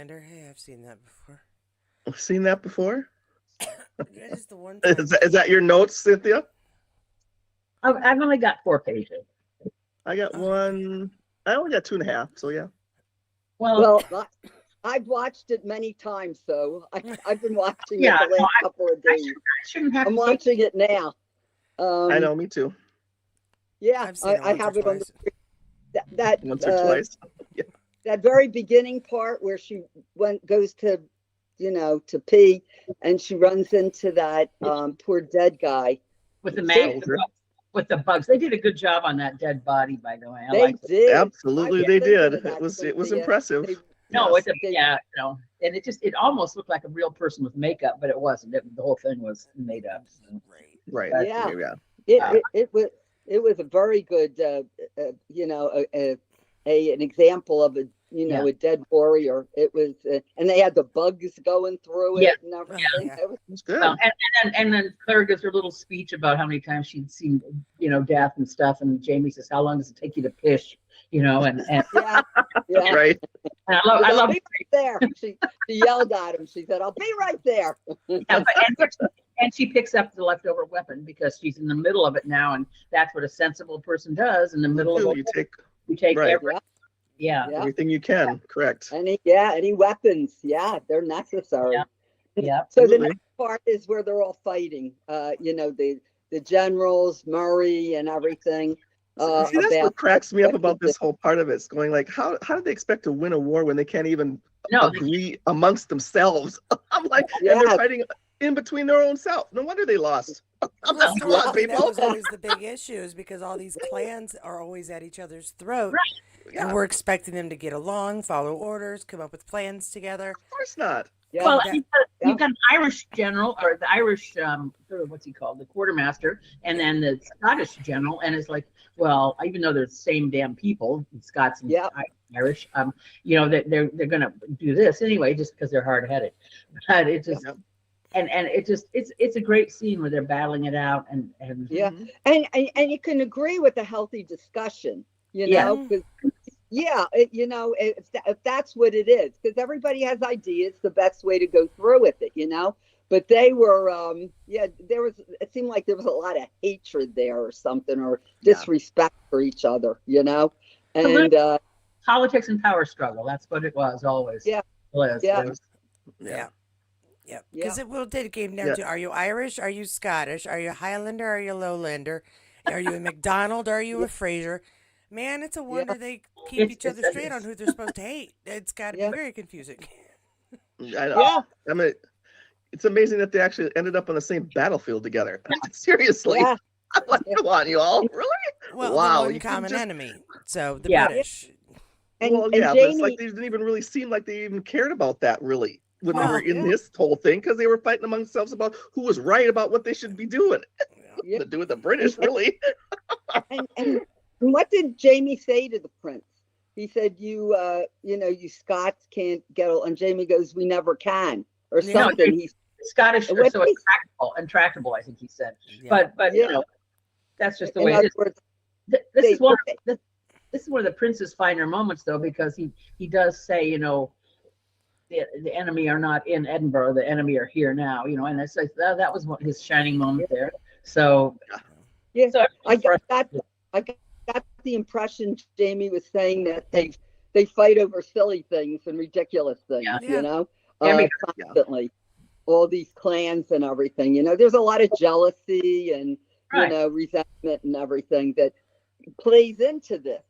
Outlander. Hey, I've seen that before. I've seen that before. That is the one time. Is that your notes, Cynthia? I've only got 4 pages. I got one. I only got 2.5. So yeah. Well, I've watched it many times, so I've been watching yeah, it the last couple of days. I shouldn't have I'm to take- watching it now. I know, me too. Yeah, I've seen it I once have or it on twice. that Once or twice. Yeah. that very beginning part where she goes to, to pee, and she runs into that poor dead guy. with the Soldier. with the bugs. They did a good job on that dead body, by the way. I They liked it. did. Absolutely, I was they thinking did. of that, It was Cynthia. impressive. No, Yes. and it almost looked like a real person with makeup, but it wasn't. The whole thing was made up. So. Right. Yeah. Yeah. It was a very good, an example of a dead warrior. It was, and they had the bugs going through it and everything. Yeah. It was, It's good. And then Claire gives her little speech about how many times she'd seen, death and stuff. And Jamie says, "How long does it take you to piss?" And yeah. Right. I I'll love be right there. She yelled at him. She said, "I'll be right there." and she picks up the leftover weapon because she's in the middle of it now, and that's what a sensible person does in the middle of You it. take You take right. yeah. everything you can. Correct. Any weapons? Yeah, they're necessary. Yeah. So Absolutely. the next part is where they're all fighting. The generals, Murray, and everything. See, that's what cracks me up about this whole part of it. It's going like, how do they expect to win a war when they can't even agree amongst themselves? I'm like, and they're fighting in between their own self. No wonder they lost. I'm like, come on, That people. was always the big issue, is because all these clans are always at each other's throat, Yeah. and we're expecting them to get along, follow orders, come up with plans together. Of course not. Yeah. Well, you've got an Irish general, or the Irish, what's he called, the quartermaster, and then the Scottish general, and it's like, well, even though they're the same damn people, Scots and Irish, that they're going to do this anyway, just because they're hard headed. But it just, and it just, it's a great scene where they're battling it out, and and you can agree with a healthy discussion, because. Yeah, if that's what it is, because everybody has ideas, the best way to go through with it, But they were, it seemed like there was a lot of hatred there or something, or disrespect for each other, And politics and power struggle. That's what it was always. Yeah. Yeah. Because it came down to, are you Irish? Are you Scottish? Are you Highlander? Are you Lowlander? Are you a McDonald? Are you a Fraser? Man, it's a wonder they keep each other straight on who they're supposed to hate. It's got to be very confusing. I know. Yeah. I mean, it's amazing that they actually ended up on the same battlefield together. Seriously. Yeah. I'm like, come on, you all. Really? Well, wow. One common enemy. So the British. But it's like they didn't even really seem like they even cared about that, really, when they were in this whole thing, because they were fighting among themselves about who was right about what they should be doing. Nothing to do with the British, really. and what did Jamie say to the prince? He said, you Scots can't get, and Jamie goes, we never can, or something. He's Scottish are so intractable, I think he said. Yeah. But that's just the way it is. This is one of the prince's finer moments, though, because he does say, the enemy are not in Edinburgh, the enemy are here now, and it's like that was his shining moment there. So I got the impression Jamie was saying that they fight over silly things and ridiculous things, constantly. All these clans and everything, there's a lot of jealousy and resentment and everything that plays into this,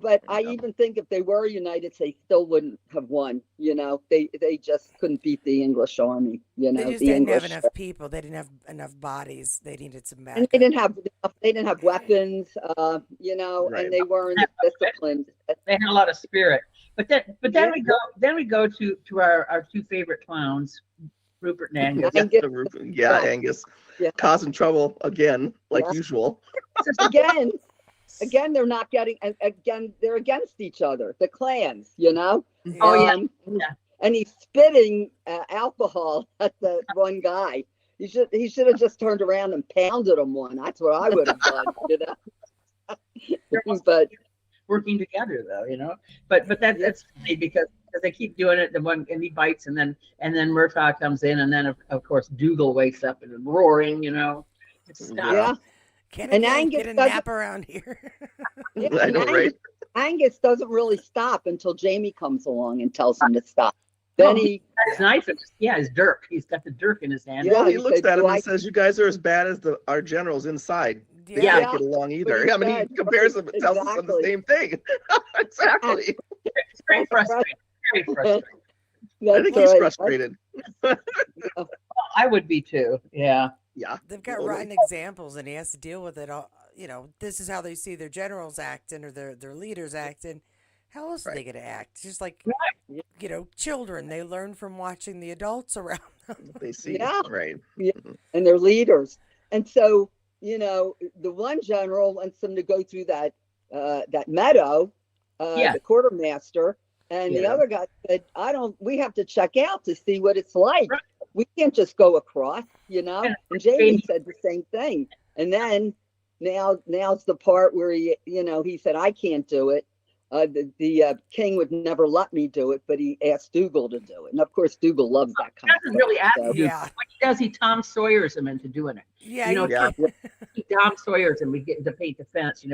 But I even think if they were united, they still wouldn't have won. They just couldn't beat the English army. They just didn't have enough people. They didn't have enough bodies. They needed some backup. And they didn't have weapons. And they weren't disciplined. They had a lot of spirit. But then we go to our two favorite clowns, Rupert and Angus. Angus. Yeah. Causing trouble again, like usual. Again, they're not getting. Again, they're against each other. The clans, And he's spitting alcohol at the one guy. He should have just turned around and pounded him one. That's what I would have done. But working together, though, But that's funny because because they keep doing it. The one and he bites, and then Murtaugh comes in, and then of course Dougal wakes up and roaring. It's stop. Yeah. Can And again Angus get a doesn't- nap around here? Yeah, I and know, right? Angus doesn't really stop until Jamie comes along and tells him to stop. Then Oh, he got his knife, his dirk. He's got the dirk in his hand. Yeah, Well, he he looks said, at him "Do and I-" says, "You guys are as bad as our generals inside. They Yeah. can't get along either." Pretty I mean, he bad. compares them, tells us the Exactly. same thing. Exactly. It's very frustrating. Very frustrating. I think he's frustrated. I would be too. Yeah. Yeah. They've got totally. rotten examples, and he has to deal with it all. This is how they see their generals acting or their leaders acting. How else are they going to act? Just like, children, they learn from watching the adults around them. They see. Yeah. Right. and their leaders. And so, the one general wants them to go through that meadow, the quartermaster, and the other guy said, we have to check out to see what it's like. Right. We can't just go across, And Jamie said the same thing. And then now's the part where he said, I can't do it. The king would never let me do it, but he asked Dougal to do it. And of course, Dougal loves that kind of Doesn't stuff. really ask so. you. What he does, he Tom Sawyers him into doing it. Yeah, He Tom Sawyers him. We get to paint the fence,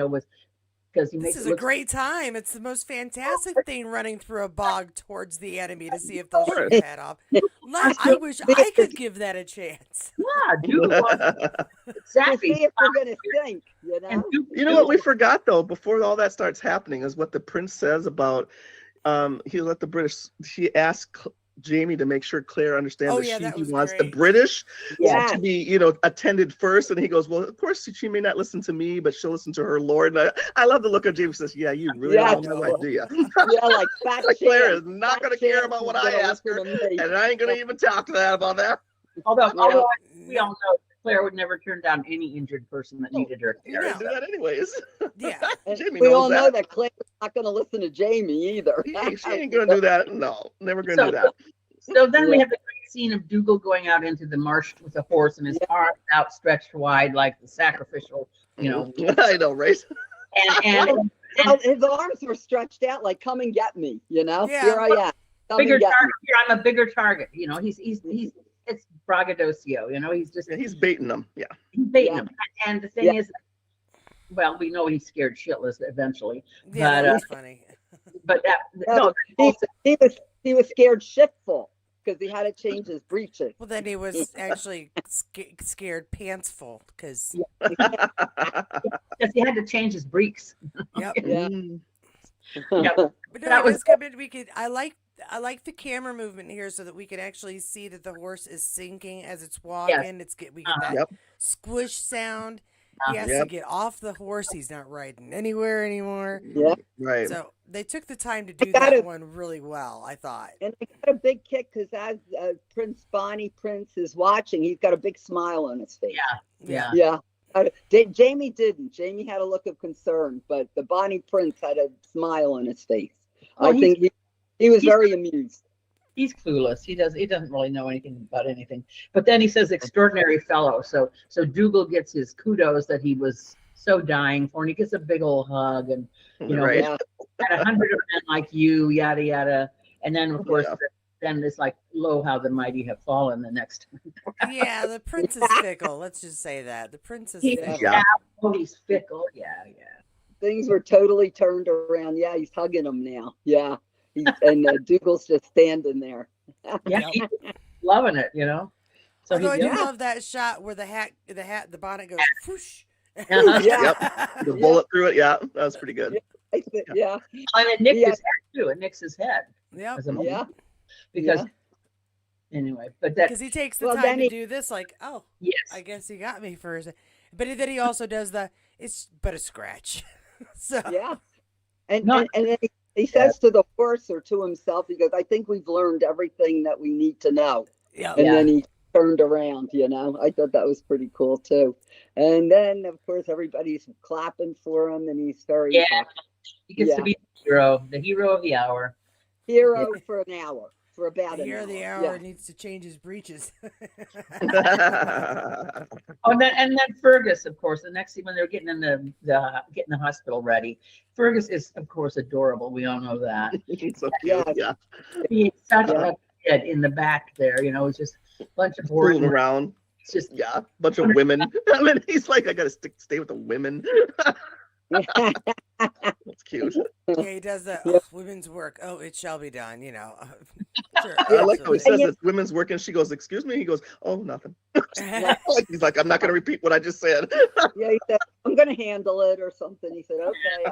because he makes this is it a look great time. It's the most fantastic thing running through a bog towards the enemy to see if they'll shoot your head off. I wish I could give that a chance. Yeah, Dougal. To Exactly. see if we're going to think, And You know what we forgot though, before all that starts happening, is what the prince says about he let the British. He asked Jamie to make sure Claire understands Oh, that yeah, he that was wants the great. British Yeah. to be, attended first. And he goes, well, of course she may not listen to me, but she'll listen to her lord. And I love the look of Jamie. Says, yeah, you really Yeah. don't know my wife, do you? like fat Claire chance. is not Fat going to care chance about is what I gonna ask her, listen to me. and I ain't going to even talk to that about that. although Mm. we all know Claire would never turn down any injured person that needed her You're going to do that anyways. Yeah. And Jamie we knows all know that. that Claire's not going to listen to Jamie either. She ain't going to do that. No, never going to do that. So then we Yeah. have the great scene of Dougal going out into the marsh with a horse and his arms outstretched wide like the sacrificial, I know, right? and Well, his arms were stretched out like, come and get me, Yeah. Here I am. Come bigger and get target. me. Here, I'm a bigger target. He's it's braggadocio. He's just Yeah, he's baiting them. Yeah. he's baiting Yeah. him. And the thing is, well, we know he's scared shitless eventually. Yeah, But, that was funny. But that No, he was scared shitful because he had to change his breeches. Well, then he was actually scared pants full because, because he had to change his breeks. yep. Yeah. Yeah. But no, That it was- was good. We could. I like the camera movement here so that we can actually see that the horse is sinking as it's walking. We get that Yep. squish sound. He has to Yep. get off the horse. He's not riding anywhere anymore. Yeah. Right. So they took the time to do got that it. one really well, I thought. And I got a big kick because as Bonnie Prince is watching, he's got a big smile on his face. Yeah. Yeah. Jamie didn't. Jamie had a look of concern, but the Bonnie Prince had a smile on his face. Well, I think he was very amused. He's clueless. He doesn't really know anything about anything. But then he says extraordinary fellow. So Dougal gets his kudos that he was so dying for, and he gets a big old hug, and Right. Yeah. had 100 of men like you, yada yada. And then of course, Yeah. then it's like, lo, how the mighty have fallen. The next, Yeah, the prince is fickle. Let's just say that the prince is he's, fickle. Yeah. he's fickle. Yeah. Things were totally turned around. Yeah, he's hugging him now. Yeah. And Dougal's just standing there. Yeah, he's loving it. So Although I he's do love that shot where the bonnet goes whoosh. Uh-huh. Yeah. The bullet through it. Yeah, that was pretty good. Yeah. and it nicked Yeah. his head too. It nicks his head. Yep. As a- Yeah. Because Yeah. anyway, but that Because he takes the Well, time then to he- do this, like, oh, yes. I guess he got me for a second. But then he also does it's but a scratch. So Yeah. And No. and then he says to the horse or to himself, he goes, I think we've learned everything that we need to know. yeah, And Yeah. then he turned around, I thought that was pretty cool too. And then of course everybody's clapping for him and he's very Yeah. happy. He gets Yeah. to be the hero of the hour. hero for an hour, for about The an hero hour. of the hour needs to change his breeches. And then Fergus, of course, the next scene when they're getting in getting the hospital ready. Fergus is, of course, adorable. We all know that. So cute. Yes. He's such a kid in the back there, it's just a bunch of Fooling boring. around. It's just Yeah, bunch of women. And then he's like, I gotta stay with the women. That's cute. Yeah, he does the women's work. Oh, it shall be done. Sure, I like how he absolutely. says it's women's work, and she goes, "Excuse me." He goes, "Oh, nothing." He's like, "I'm not gonna repeat what I just said." Yeah, he said, "I'm gonna handle it" or something. He said, "Okay."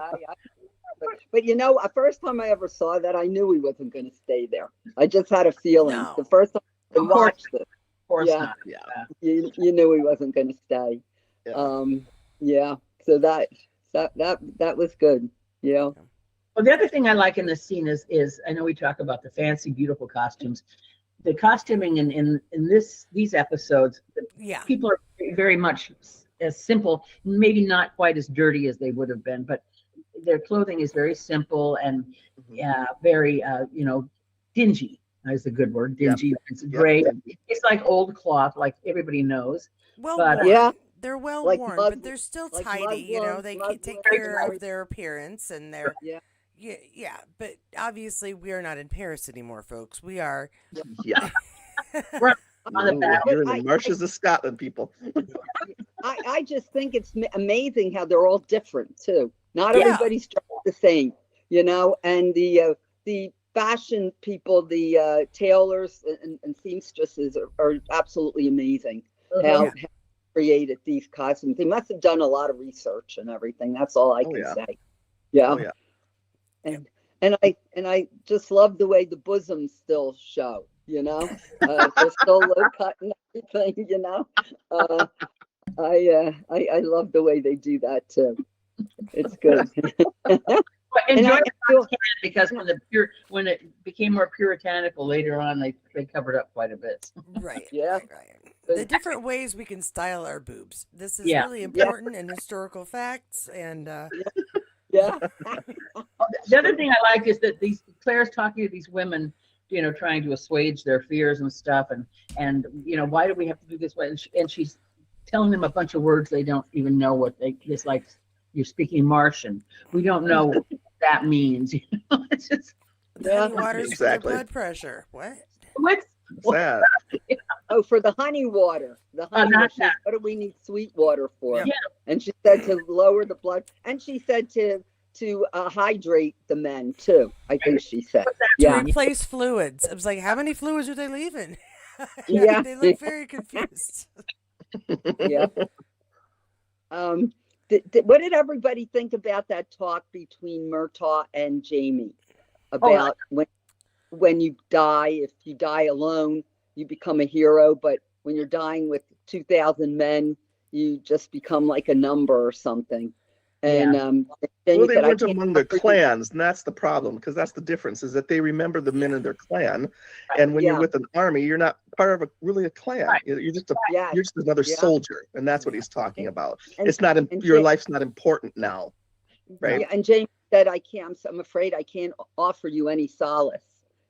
But the first time I ever saw that, I knew he wasn't going to stay there. I just had a feeling. No. The first time I watched it, Of course not. Yeah. you knew he wasn't going to stay. Yeah. So that was good. Yeah. Well, the other thing I like in this scene is I know we talk about the fancy, beautiful costumes. The costuming in these episodes, people are very much as simple, maybe not quite as dirty as they would have been, but their clothing is very simple and very dingy is a good word. Dingy. Yep. It's gray. Yep. It's like old cloth, like everybody knows. Well, but, they're well like worn, but they're still tidy. They take care of their appearance and their yeah. But obviously, we are not in Paris anymore, folks. We are. Yeah. We're on the back. You're in the marshes of Scotland, people. I just think it's amazing how they're all different too. Not everybody's the same, and the fashion people, the tailors and seamstresses are absolutely amazing. How created these costumes. They must have done a lot of research and everything. That's all I can say. Yeah. Oh, yeah. And I just love the way the bosoms still show, they're still low cut and everything, I love the way they do that too. It's good. Enjoy because when it became more puritanical later on, they covered up quite a bit. Right. Yeah. Right. The different ways we can style our boobs. This is really important in historical facts and yeah. The other thing I like is that Claire's talking to these women, trying to assuage their fears and stuff, and why do we have to do this way? And she's telling them a bunch of words they don't even know what it's like. You're speaking Martian. We don't know what that means. It's just water's exactly. for blood pressure. What? What's that? Oh, for the honey water. The honey water. What do we need sweet water for? Yeah. And she said to lower the blood. And she said to hydrate the men too. I think she said. To replace fluids. I was like, how many fluids are they leaving? Yeah. They look very confused. Yeah. What did everybody think about that talk between Murtaugh and Jamie about when you die, if you die alone, you become a hero, but when you're dying with 2,000 men, you just become like a number or something. And then they said, weren't among their clans, and that's the problem, because that's the difference, is that they remember the men in their clan, and when you're with an army, you're not part of really a clan. Right. You're just another soldier, and that's what he's talking about. It's not your life's not important now, right? Yeah, and James said, I'm afraid I can't offer you any solace.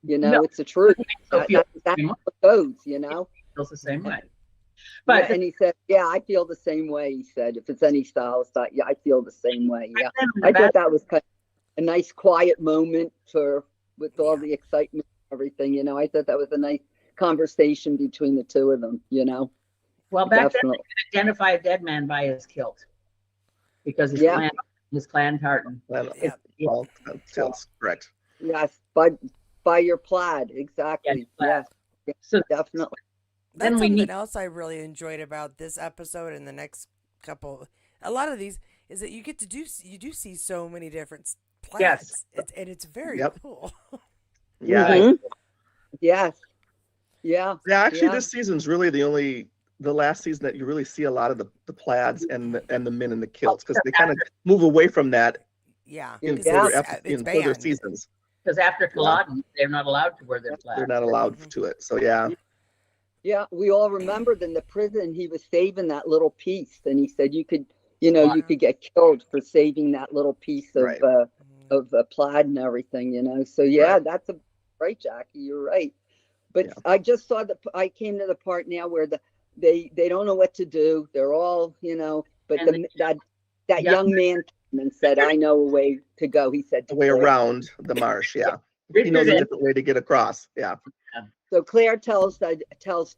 It's the truth. That's how it goes. Feels the same way. But and he said, I feel the same way. He said, if it's any solace, I feel the same way. Yeah, I thought that was kind of a nice, quiet moment with all the excitement and everything. I thought that was a nice conversation between the two of them. Well, back then they could identify a dead man by his kilt because his clan tartan. Kilts, correct. Yes, by your plaid, exactly. Yes. So definitely. That's something else I really enjoyed about this episode and the next couple. A lot of these is that you do see so many different plaids, and it's very cool. Yeah. Mm-hmm. Yes. Yeah. Yeah. Actually, this season's really the last season that you really see a lot of the plaids and the men in the kilts, because they kind of move away from that. Yeah. In further seasons. Because after Culloden, they're not allowed to wear their plaids. They're not allowed to it. So yeah. Yeah, we all remembered in the prison he was saving that little piece, and he said you could get killed for saving that little piece of plaid and everything. So that's right, Jackie. You're right. But I just saw I came to the part now where they don't know what to do. They're all, but that young man came and said, I know a way to go. He said the way around the marsh. Yeah. He knows a different way to get across. Yeah. So Claire tells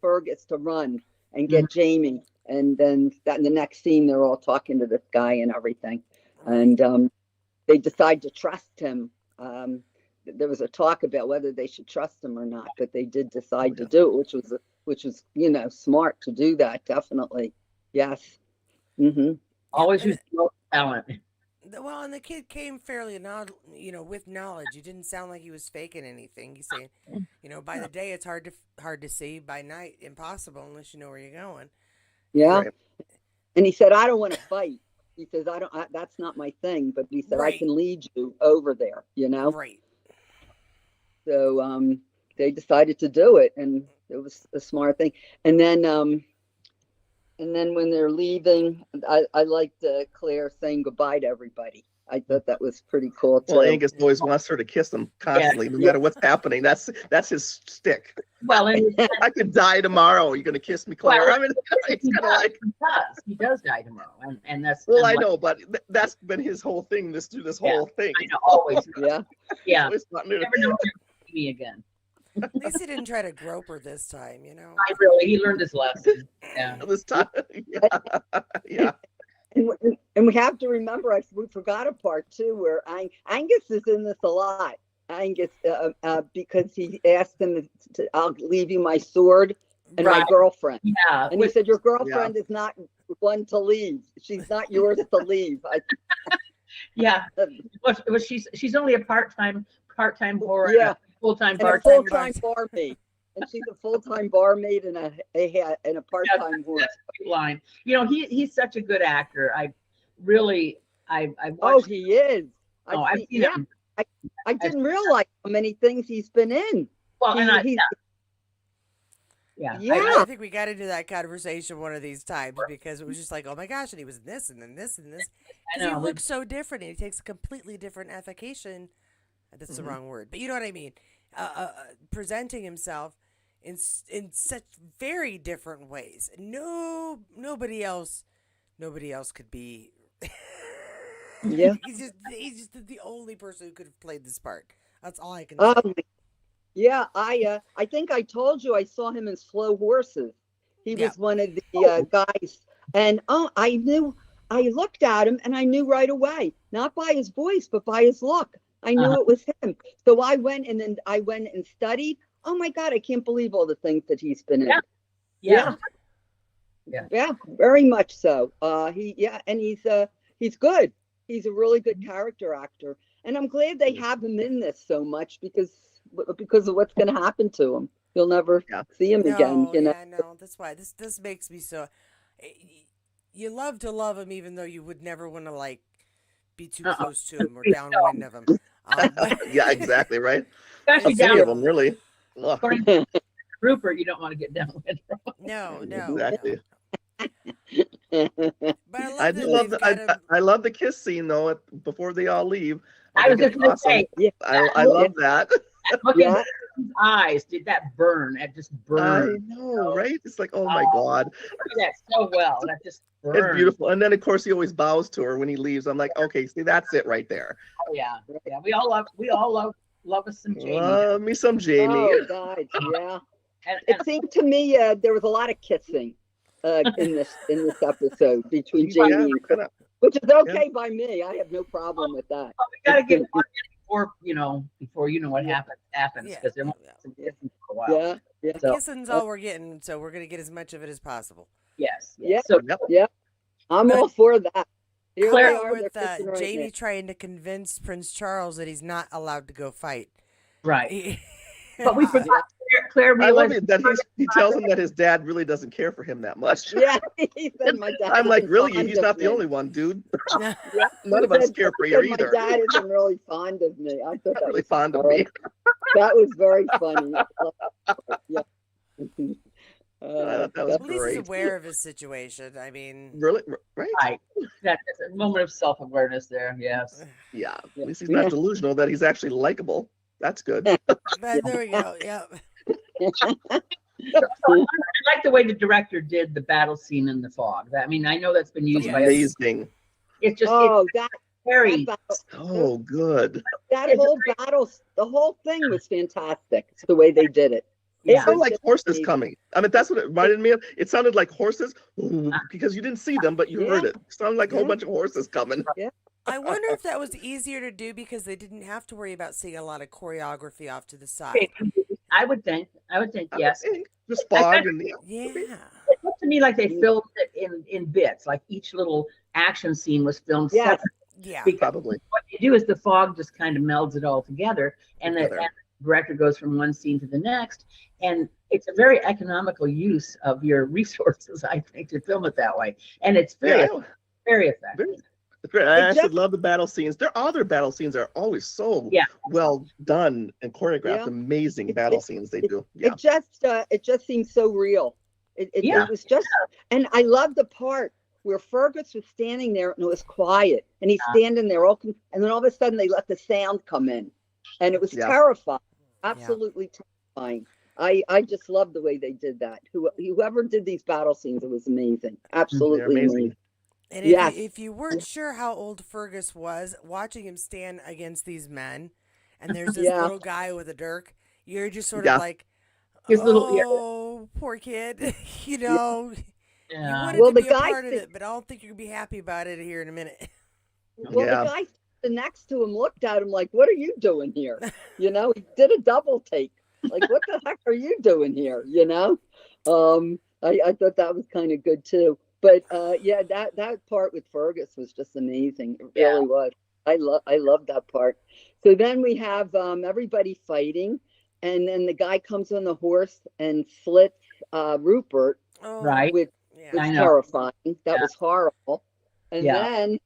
Fergus to run and get Jamie. And then in the next scene, they're all talking to this guy and everything. And they decide to trust him. There was a talk about whether they should trust him or not, but they did decide to do it, which was smart to do that. Definitely. Yes. Mm-hmm. Always use talent. Well, and the kid came fairly, with knowledge. He didn't sound like he was faking anything. He's saying, by the day it's hard to see, by night impossible unless you know where you're going. Yeah. Right. And he said, I don't want to fight. He says, that's not my thing. But he said, I can lead you over there, Right. So they decided to do it, and it was a smart thing. And then when they're leaving, I liked Claire saying goodbye to everybody. I thought that was pretty cool too. Well, Angus always wants her to kiss him constantly, no matter what's happening. That's his stick. Well, I could die tomorrow. You're gonna kiss me, Claire. Well, he does die tomorrow, and that's. Well, I know, but that's been his whole thing. This whole thing. I know, always. Yeah. Never know me again. At least he didn't try to grope her this time, He learned his lesson. Yeah. This time, yeah. And we have to remember, we forgot a part too, where Angus is in this a lot. Angus, because he asked him I'll leave you my sword and my girlfriend. Yeah. And he said, your girlfriend is not one to leave. She's not yours to leave. Yeah. Well, she's only a part-time whore. Yeah. Full-time barmaid. And she's a full-time barmaid and a part-time whore. That's a good line. He's such a good actor. I watched. Oh, he is. I've seen him. I didn't realize how many things he's been in. Well, I think we got into that conversation one of these times because it was just like, oh my gosh, and he was in this and then this and this. Because he looks so different, and he takes a completely different avocation. That's the wrong word, but you know what I mean. Presenting himself in such very different ways. Nobody else could be. Yeah, he's just the only person who could have played this part. That's all I can say. Yeah, I think I told you I saw him in Slow Horses. He was one of the guys, and I looked at him and I knew right away, not by his voice but by his look. I knew it was him. So I went and studied. Oh my God, I can't believe all the things that he's been in. Yeah, very much so. And he's good. He's a really good character actor, and I'm glad they have him in this so much because of what's going to happen to him. You'll never see him again. Yeah, no, that's why this makes me so. You love to love him, even though you would never want to be too close to him or downwind of him. Yeah, exactly, right. Especially down of them, really. Rupert, you don't want to get downwind from. No, exactly. But I love the kiss scene though before they all leave. I was just going to say, I love that. Looking at his eyes, did that burn? It just burned. I know, right? It's like, oh my God. That's so well. That just burned. It's beautiful. And then of course he always bows to her when he leaves. I'm like, okay, see, that's it right there. Oh yeah. We all love us some Jamie. Love me some Jamie. Oh God, yeah. And it seemed to me there was a lot of kissing in this episode between Jamie and Chris, which is okay by me. I have no problem with that. We got to get before you know what happens because there might be some kissing for a while. Yeah. So, kissing's all we're getting, so we're gonna get as much of it as possible. Yes. Yeah. So, I'm all for that. Here Claire, with Jamie trying to convince Prince Charles that he's not allowed to go fight. Right. But we forgot. Claire I love it that he tells him that his dad really doesn't care for him that much. Yeah, he said my dad. I'm like, really? He's not the only one, dude. None of us care for you either. My dad isn't really fond of me. I thought that really was fond of me. That was very funny. Yeah. That was at least great. he's aware of his situation. I mean, Really, right? That's a moment of self-awareness there. Yes. Yeah. At least he's not delusional that he's actually likable. That's good. But there we go. Yep. I like the way the director did the battle scene in the fog. I mean, I know that's been used by Amazing. It's just that very so good. That whole battle, the whole thing was fantastic. It's the way they did it. It sounded like horses coming. I mean, that's what it reminded me of. It sounded like horses because you didn't see them, but you heard it. It sounded like a whole bunch of horses coming. Yeah. I wonder if that was easier to do because they didn't have to worry about seeing a lot of choreography off to the side. I would think yes. Just fog and yeah. It looked to me like they filmed it in bits, like each little action scene was filmed separately. Yeah, because probably. What you do is the fog just kind of melds it all together, and the director goes from one scene to the next, and it's a very economical use of your resources, I think, to film it that way, and it's very effective. I actually love the battle scenes. Their other battle scenes are always so well done and choreographed. Yeah. Amazing battle scenes they do. Yeah. It just seems so real. It was just, and I love the part where Fergus was standing there and it was quiet, and he's standing there and then all of a sudden they let the sound come in, and it was terrifying, absolutely terrifying. I just love the way they did that. Whoever did these battle scenes, it was amazing, absolutely amazing. And if you weren't sure how old Fergus was, watching him stand against these men, and there's this little guy with a dirk, you're just sort of like, poor kid, you know. Yeah. You wanted to be a part of it, but I don't think you're going to be happy about it here in a minute. Well, the guy next to him looked at him like, what are you doing here? You know, he did a double take. Like, what the heck are you doing here? You know? I thought that was kind of good too. But that part with Fergus was just amazing. It really was. I love that part. So then we have everybody fighting, and then the guy comes on the horse and slits Rupert. Right. Which was terrifying. That was horrible. And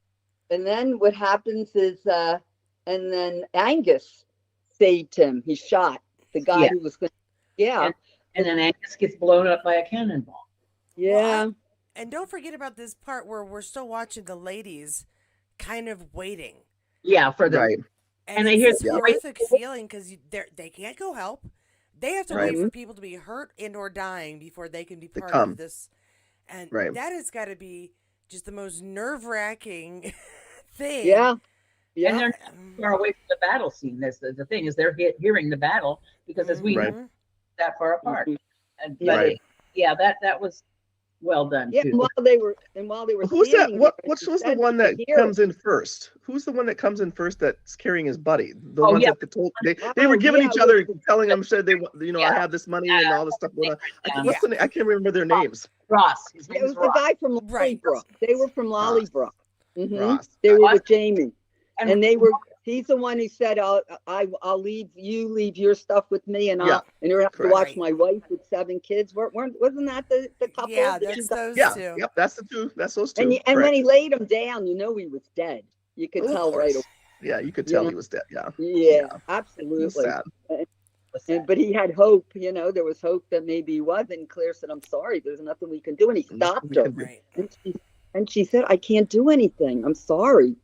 then what happens is and then Angus saved him. He shot the guy who was going to and then Angus gets blown up by a cannonball. Yeah. Well, and don't forget about this part where we're still watching the ladies kind of waiting. Yeah, for the right. And I hear the horrific feeling because they can't go help. They have to wait for people to be hurt and or dying before they can be part of this. And that has got to be just the most nerve-wracking thing. Yeah. And they're far away from the battle scene. That's the thing is they're hearing the battle because as we know, that far apart. And, but that was well done. Yeah, too. while they were who's that? What's the one that comes in first? Who's the one that comes in first that's carrying his buddy? The ones that they were giving each other, telling them, said they, I have this money and all this stuff going on. I can't remember their names. Ross. It was the guy from Lollybrook. They were from Lollybrook. Ross. They were with Jamie, and they were. He's the one who said, "I'll leave your stuff with me, and you have to watch my wife with 7 kids." Wasn't that the couple? Yeah, that's those two. Yep, that's the two. That's those two. And when he laid him down, he was dead. You could tell right away. Yeah, you could tell he was dead. Yeah. Yeah, absolutely. But he had hope. There was hope that maybe he wasn't. Claire said, "I'm sorry. There's nothing we can do," and he stopped her. Right. And she said, "I can't do anything. I'm sorry."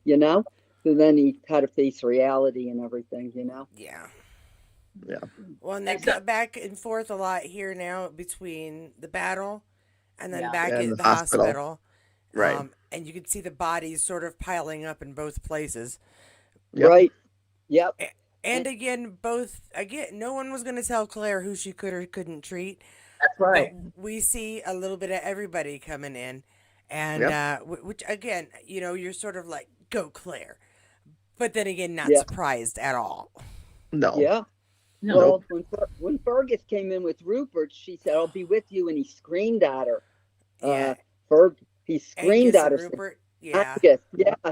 So then he had to face reality and everything, Yeah. Yeah. Well, and they cut back and forth a lot here now between the battle and then back at the hospital. Right. And you can see the bodies sort of piling up in both places. Yep. Right. Yep. And again, no one was going to tell Claire who she could or couldn't treat. That's right. But we see a little bit of everybody coming in. And which, again, you're sort of like, go Claire. But then again, not surprised at all. No. Yeah. No. Well, when Fergus came in with Rupert, she said, "I'll be with you," and he screamed at her. Yeah. He screamed at her. Rupert. Yeah.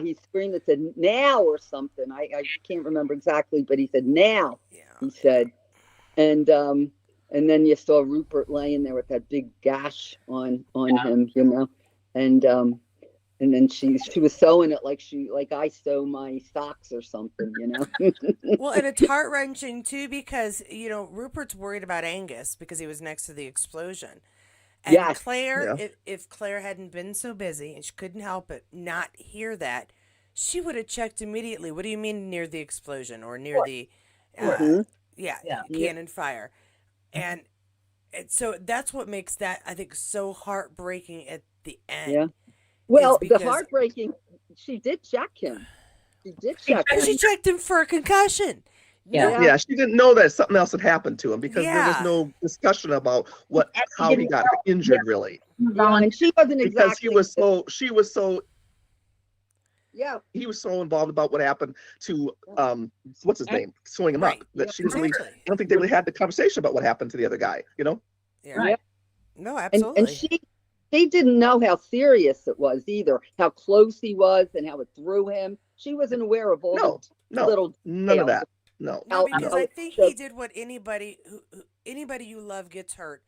He screamed and said, "Now," or something. I can't remember exactly, but he said, "Now." Yeah. He said, and then you saw Rupert laying there with that big gash on him, and then she was sewing it like I sew my socks or something, Well, and it's heart-wrenching too because Rupert's worried about Angus because he was next to the explosion. And Claire, if Claire hadn't been so busy and she couldn't help it not hear that, she would have checked immediately. What do you mean near the explosion or near the Yeah, Yeah. cannon fire. And so that's what makes that, I think, so heartbreaking at the end. Yeah. Well, the because heartbreaking, she did check him. She did check she him. checked him for a concussion. Yeah. Yeah, she didn't know that something else had happened to him because there was Yeah. no discussion about how he didn't got know. injured really. Yeah, and she wasn't Because exactly. Yeah. he was so involved about what happened to what's his name, sewing him Right. up, that she didn't really, Exactly. I don't think they really had the conversation about what happened to the other guy, you know? Yeah. Right. No, And absolutely. she didn't know how serious it was either, how close he was and how it threw him. She wasn't aware of all the little none of details. that. No. No, because no. I think he did what anybody anybody you love gets hurt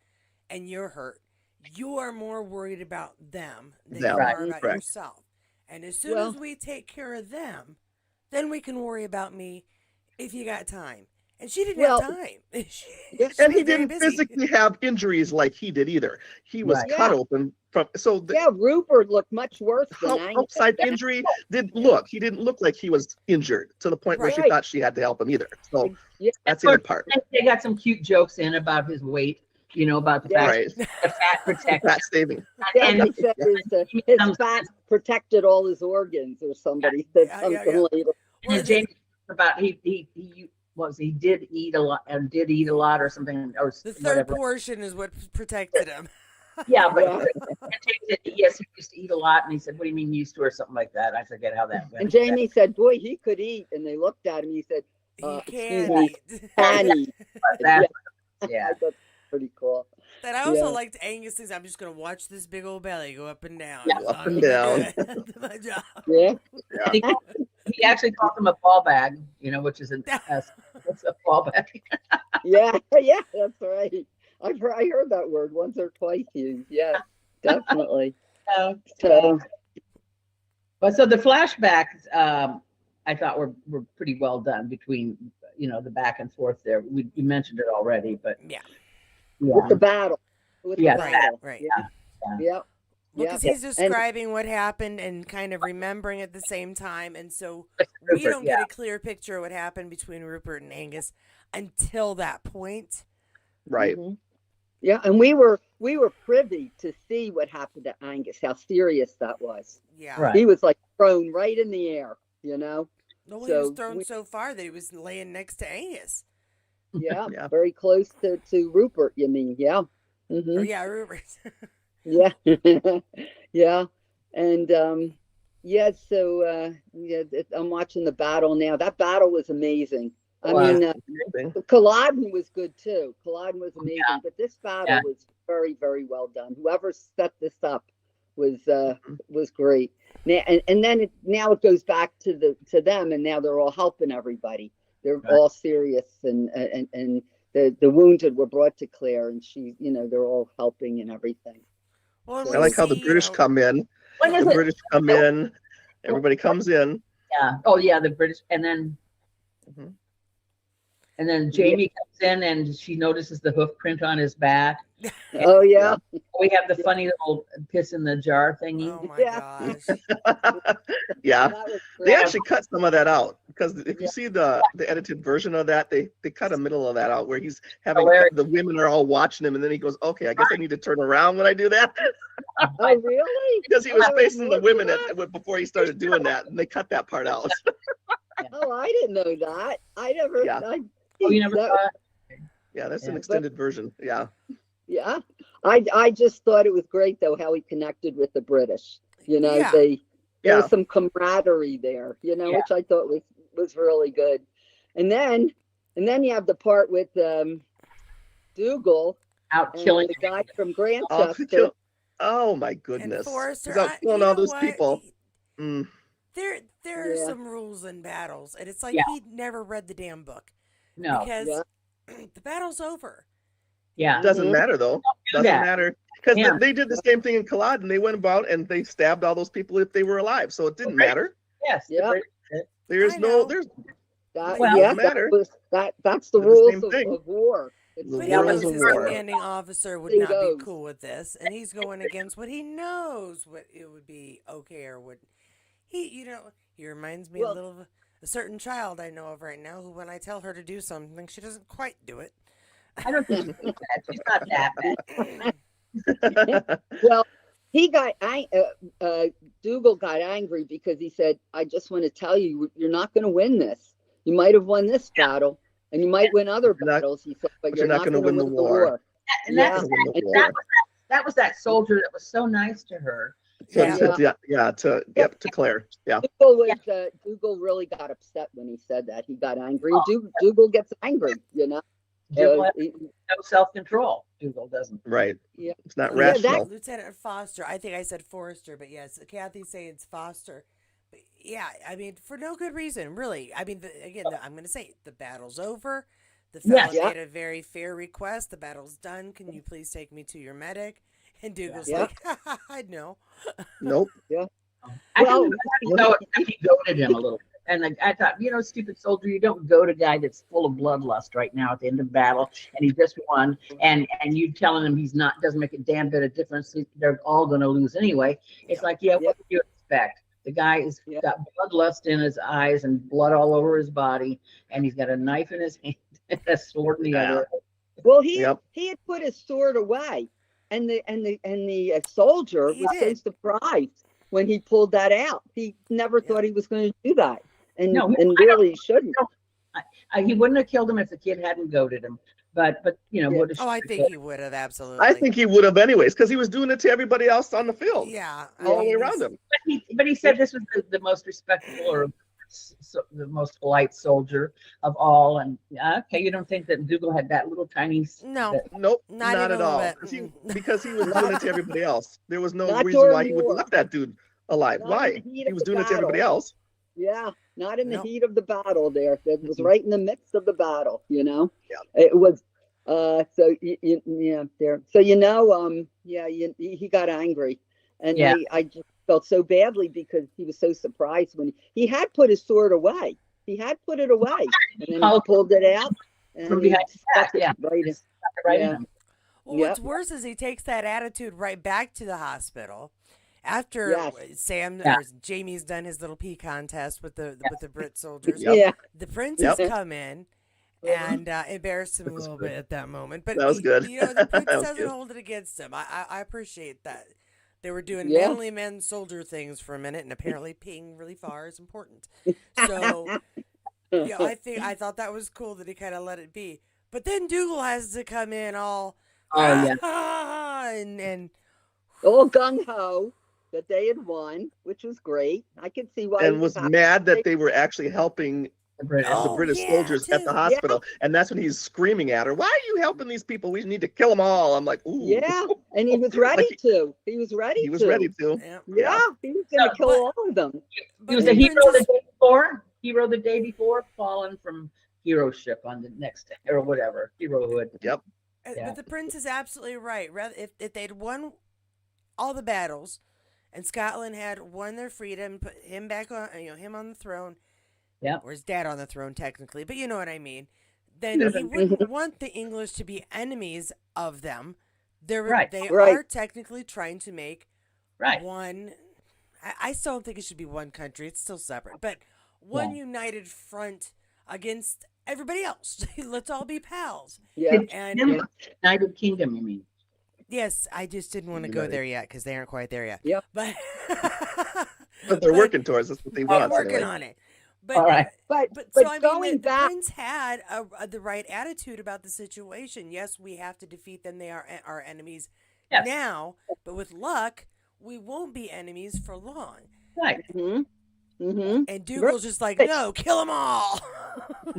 and you're hurt. You are more worried about them than you are about Correct. yourself. And as soon as we take care of them, then we can worry about me if you got time. And she didn't have time. And he didn't physically have injuries like he did either. He was cut open from Rupert looked much worse than Angus. outside injury he didn't look like he was injured to the point where she thought she had to help him either. So that's the other part. They got some cute jokes in about his weight, about the fact the fat protects. Fat saving. And he said his fat protected all his organs, or somebody said something later. And James about he did eat a lot or something, or the third portion is what protected him. Yeah, but yes, he used to eat a lot, and he said, "What do you mean used to?" or something like that. I forget how that went. And Jamie said, "Boy, he could eat." And they looked at him. He said, "Excuse me, can eat." Yeah, that's pretty cool. But I also liked Angus things. I'm just gonna watch this big old belly go up and down. Yeah, up and down. My job. Yeah. He actually called him a ball bag, which is what's a ball bag? yeah, that's right. I heard that word once or twice used. Yeah, definitely. So the flashbacks, I thought were pretty well done between the back and forth there. We mentioned it already, but with the battle. Right. Yeah. Because he's describing what happened and kind of remembering at the same time, and so we don't get a clear picture of what happened between Rupert and Angus until that point. Right. Mm-hmm. Yeah, and we were privy to see what happened to Angus, how serious that was. Yeah. Right. He was like thrown right in the air, No, he was thrown so far that he was laying next to Angus. Yeah, very close to Rupert, you mean? Yeah. Mm-hmm. Oh, yeah, Rupert. Yeah. Yeah. And so I'm watching the battle now. That battle was amazing. I mean, Culloden was good too. Culloden was amazing, but this battle was very, very well done. Whoever set this up was great. Now, and then now it goes back to them, and now they're all helping everybody. They're all serious, and the wounded were brought to Claire, and she, they're all helping and everything. Well, I like how the British come in. The British come in. Everybody comes in. Yeah. Oh yeah, the British, and then. Mm-hmm. And then Jamie comes in and she notices the hoof print on his back. Oh yeah. We have the funny little piss in the jar thingy. Oh my gosh. Yeah. They actually cut some of that out, because if you see the edited version of that, they cut a middle of that out where he's having the women are all watching him, and then he goes, "Okay, I guess I need to turn around when I do that." Oh really? Because he was facing the women before he started doing that, and they cut that part out. Oh, I didn't know that. I never. Yeah. You never saw it? Yeah, that's an extended version. Yeah. Yeah. I just thought it was great though how he connected with the British. There was some camaraderie there, which I thought was really good. And then you have the part with Dougal out killing the guy from Grantchester. Oh my goodness! Forrester, he's out killing all those people. There are some rules in battles, and it's like he never read the damn book. No, because the battle's over. Yeah, it doesn't matter though. Doesn't matter, because they did the same thing in Culloden. They went about and they stabbed all those people if they were alive, so it didn't matter. Yes. Yeah. There's that doesn't matter. That's the rules of war. But his commanding officer would not be cool with this, and he's going against what he knows what it would be okay or would he. He reminds me a little a certain child I know of right now who, when I tell her to do something, she doesn't quite do it. I don't think she's bad. She's not that bad. Well, he got Dougal got angry because he said, "I just want to tell you, you're not going to win this. You might have won this battle, and you might win other battles." He said, "But you're not going to win the war." And Yeah. that was that soldier that was so nice to her. To Claire. Yeah. Dougal really got upset when he said that. He got angry. Dougal gets angry, Dougal has no self-control. Dougal doesn't. Right. Yeah. It's not rational. Lieutenant Foster. I think I said Forrester, but yes, Kathy's saying it's Foster. But yeah, I mean, for no good reason, really. I mean, I'm going to say the battle's over. The fellow made a very fair request. The battle's done. Can you please take me to your medic? And Dougal's like, no. Nope. Yeah. Well, he goaded him a little bit. And I thought, stupid soldier, you don't goad a guy that's full of bloodlust right now at the end of battle, and he just won, and you telling him he's not, doesn't make a damn bit of difference. They're all going to lose anyway. It's like, what do you expect? The guy has got bloodlust in his eyes and blood all over his body, and he's got a knife in his hand and a sword in the other. Well, he had put his sword away, and the soldier was so surprised when he pulled that out. He never thought he was going to do that, and really shouldn't. He wouldn't have killed him if the kid hadn't goaded him. But would have. Oh, I think he would have, absolutely. I think he would have anyways, because he was doing it to everybody else on the field. Yeah, all the way around him. But he said this was the most respectful or the most polite soldier of all. And okay, you don't think that Dougal had that little tiny? No, nope, not at all. Because he was doing it to everybody else. There was no reason why he would let that dude alive. Why? He was doing it to everybody else. Yeah, not in the heat of the battle there. It was right in the midst of the battle, Yeah. It was he got angry. And I just felt so badly because he was so surprised when he had put his sword away. He had put it away. And then he pulled it out and he stuck it right in him. Well, what's worse is he takes that attitude right back to the hospital. After Sam or Jamie's done his little pee contest with the Brit soldiers, the princes come in and embarrassed him a little bit at that moment. But that was good. The prince doesn't hold it against him. I appreciate that. They were doing manly men soldier things for a minute, and apparently peeing really far is important. So I thought that was cool that he kind of let it be. But then Dougal has to come in all and all gung ho that they had won, which was great. I could see why. And was mad that they were actually helping the British soldiers at the hospital. Yeah. And that's when he's screaming at her, "Why are you helping these people? We need to kill them all." I'm like, ooh. Yeah, and he was ready to. He was ready to. Yeah, he was going to kill all of them. He was a hero the day before. Hero the day before, fallen from heroship on the next day or whatever. Herohood. Yep. But the prince is absolutely right. Rather, if they'd won all the battles, and Scotland had won their freedom, put him back on, him on the throne, or his dad on the throne technically, but you know what I mean. Then he wouldn't want the English to be enemies of them. They are technically trying to make one. I still don't think it should be one country. It's still separate, but one united front against everybody else. Let's all be pals. Yeah, and United Kingdom, you mean? Yes, I just didn't want to go there yet because they aren't quite there yet. Yep. But they're working towards. That's what they want. Working on it. But, all right. But so I going mean, back, the prince had the right attitude about the situation. Yes, we have to defeat them. They are our enemies now. But with luck, we won't be enemies for long. Right. And Dougal's just like, no, kill them all.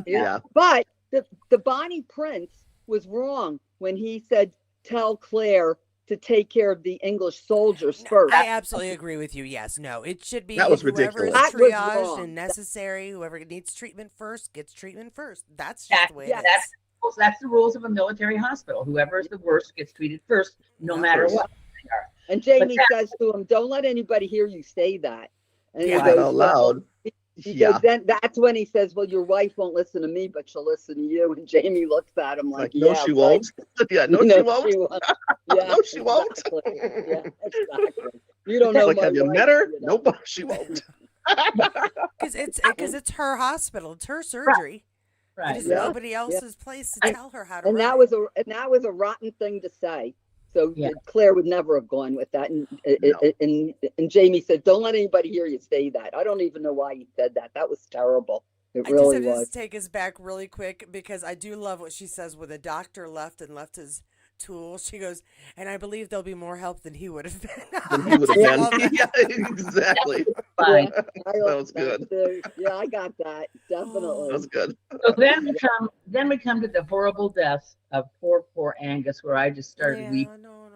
Yeah. But the Bonnie Prince was wrong when he said, "Tell Claire to take care of the English soldiers first." I absolutely agree with you. Yes, no, it should be that was whoever ridiculous. is triaged and necessary. Whoever needs treatment first gets treatment first. That's just the way it is. That's the rules of a military hospital. Whoever is the worst gets treated first, no matter what they are. And Jamie says to him, "Don't let anybody hear you say that." And he goes, out loud. Then that's when he says, "Well, your wife won't listen to me, but she'll listen to you." And Jamie looks at him like, "No, she won't." Yeah, no, she won't. Yeah, no, she won't. Exactly. Yeah, exactly. You don't know. Like, have you met her? Nope, she won't. Because it's her hospital, it's her surgery. Right. It is nobody else's place to tell her how to and run that was a rotten thing to say. So Yeah. Claire would never have gone with that. And Jamie said, "Don't let anybody hear you say that." I don't even know why he said that. That was terrible. It I really just have was. to take us back really quick because I do love what she says when the doctor left his tools. She goes, and I believe there'll be more help than he would have been. Than he would have I love been. that. Yeah, exactly. Fine. I That love was good. too. Yeah, I got that. Definitely. That was good. So then we come to the horrible death of poor Angus, where I just started weeping. No.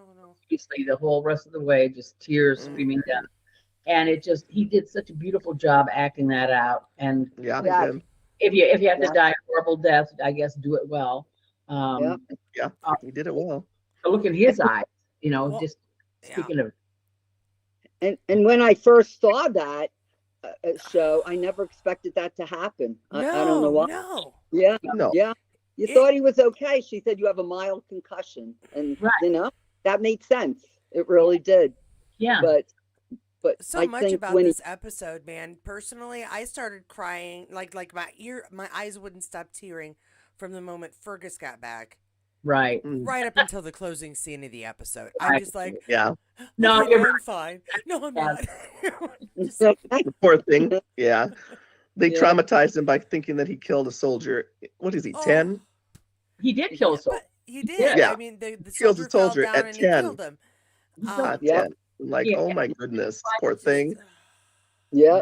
Obviously, the whole rest of the way, just tears streaming down. And he did such a beautiful job acting that out. And Yeah, he did. if you have to die a horrible death, I guess do it well. Yeah, he did it well. Look in his eyes, just speaking of. And when I first saw that show, I never expected that to happen. I don't know why. No. Yeah. No. Yeah. You thought he was okay. She said you have a mild concussion, and that made sense. It really did. Yeah. But so I much think about this episode, man. Personally, I started crying like my eyes wouldn't stop tearing from the moment Fergus got back. Right. Right up until the closing scene of the episode. I'm just like, no, I'm fine. No, I'm not. The poor thing. Yeah. They traumatized him by thinking that he killed a soldier. What is he, 10? He did kill a soldier. He did. Yeah. I mean, the killed a soldier fell down at and 10. He killed him. Not 10. Like, oh my goodness, poor thing. Yeah.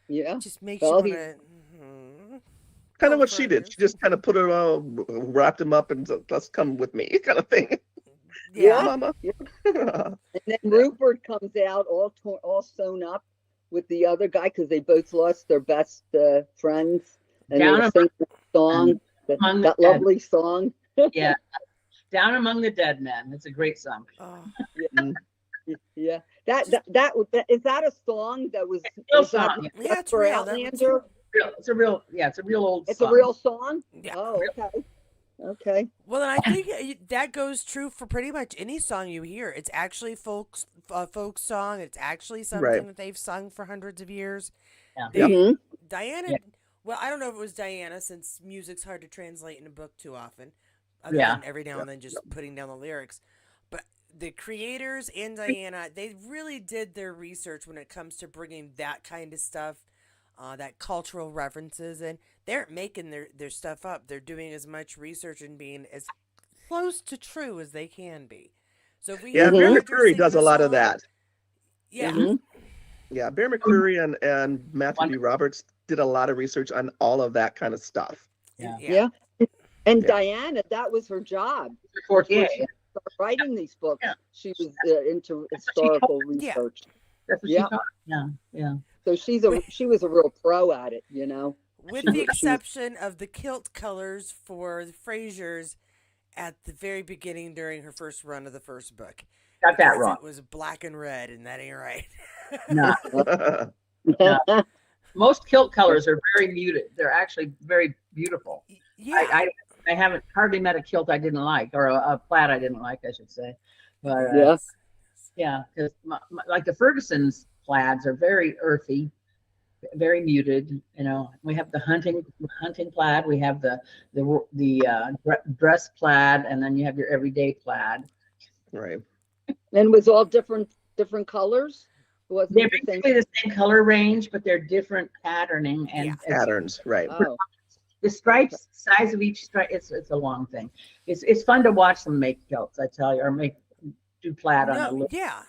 Just makes you want to. Kind of what she did. She just kind of wrapped him up and said, let's come with me, kind of thing. Yeah, Mama. And then Rupert comes out all sewn up with the other guy because they both lost their best friends, and they were singing that song, that lovely song. Yeah, Down Among the Dead Men. It's a great song. Oh. Yeah. That is that a song that was a real song? Yeah, it's for real. Outlander? It's a real old song. It's a real song? Yeah. Oh, okay. Well, and I think that goes true for pretty much any song you hear. It's actually folk song. It's actually something that they've sung for hundreds of years. Yeah. Diana, well, I don't know if it was Diana, since music's hard to translate in a book too often, other than every now and then just putting down the lyrics. But the creators and Diana, they really did their research when it comes to bringing that kind of stuff, that cultural references, and they aren't making their stuff up. They're doing as much research and being as close to true as they can be. So if we Bear McCreary does a lot of that. Yeah. Yeah, Bear McCreary and Matthew B. Roberts did a lot of research on all of that kind of stuff. Yeah. And Diana, that was her job. Writing these books, she was into historical research. That's what she taught. Yeah. So she was a real pro at it, With the exception of the kilt colors for the Frasers at the very beginning during her first run of the first book. Got that wrong. It was black and red, and that ain't right. No. Most kilt colors are very muted. They're actually very beautiful. Yeah. I haven't hardly met a kilt I didn't like, or a plaid I didn't like, I should say. But because like the Ferguson's plaids are very earthy, very muted. We have the hunting plaid, we have the dress plaid, and then you have your everyday plaid. Right. And was all different colors. They're basically the same color range, but they're different patterning and patterns. Right. Oh. The stripes, size of each stripe, it's a long thing. It's fun to watch them make kilts, I tell you, or do plaid on a look. Yeah.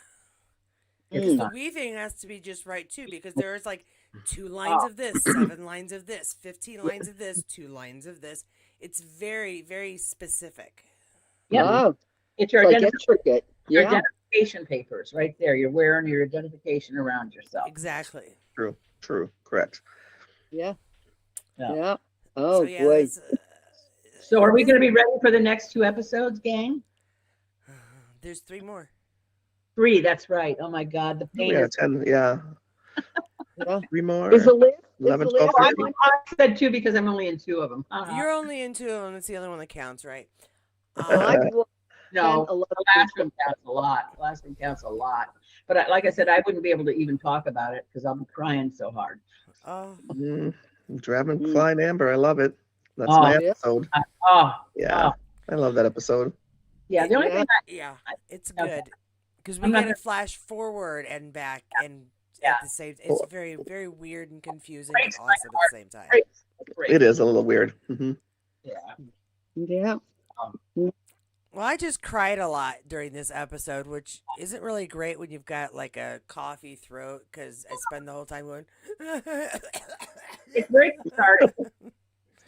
The weaving has to be just right too, because there's like 2 lines of this, 7 lines of this, 15 lines of this, 2 lines of this. It's very, very specific. Yeah. Oh. It's your intricate. Your identification papers right there. You're wearing your identification around yourself. Exactly. True. Correct. Yeah. Yeah. Oh, boy. So are we going to be ready for the next 2 episodes, gang? There's 3 more. 3, that's right. Oh my God, the pain is 10. Yeah. 3 more. Is the list? 11, 12, I said 2 because I'm only in 2 of them. You're only in 2 of them. It's the only one that counts, right? No, the last one counts a lot. But like I said, I wouldn't be able to even talk about it because I'm crying so hard. Oh, Driving Flying Amber, I love it. That's Oh, my yeah. episode. Yeah. I love that episode. Yeah. The only thing it's okay. good because we I'm not get gonna- to flash forward and back and Yeah. at the same. It's very, very weird and confusing, but Breaks my awesome at the same time. Great. It is a little weird. Yeah. Yeah. Well, I just cried a lot during this episode, which isn't really great when you've got like a coffee throat because I spend the whole time going. It's very cathartic.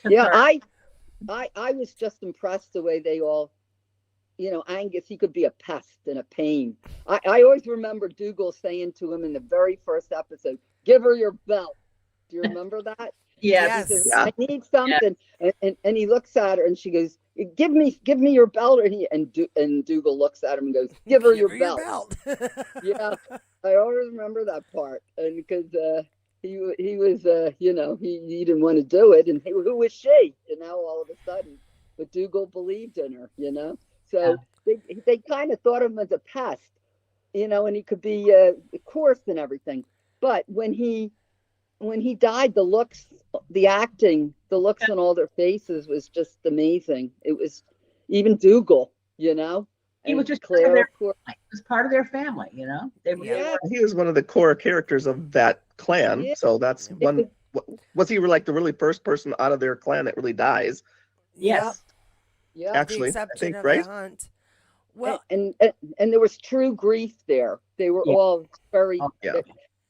Yeah, I was just impressed the way they all, Angus, he could be a pest and a pain. I always remember Dougal saying to him in the very first episode, "Give her your belt." Do you remember that? Yes. He says, "I need something," and he looks at her and she goes, "Give me your belt." And Dougal looks at him and goes, "Give her your belt." Yeah, I always remember that part, and because he was he didn't want to do it, and who was she? All of a sudden, but Dougal believed in her, So they kind of thought of him as a pest, and he could be coarse and everything. But when he died, the looks, the acting, the looks on all their faces was just amazing. It was even Dougal, He was just Claire. part of their family, They were, He was one of the core characters of that clan. Yeah. So that's one. Was he like the really first person out of their clan that really dies? Yes. Yeah. Actually, the I exception think, of right? the hunt. Well, and there was true grief there. They were all very.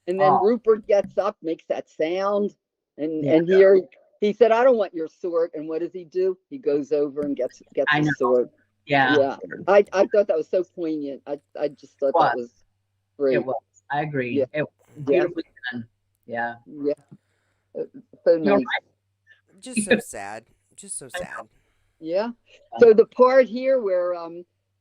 And then Rupert gets up, makes that sound, and here he said, "I don't want your sword." And what does he do? He goes over and gets his sword. Yeah. I thought that was so poignant. I just thought that was great. It was. I agree. Yeah. It was beautifully done. Yeah. Yeah. So nice. Right. just so sad. Just so sad. Yeah. So the part here where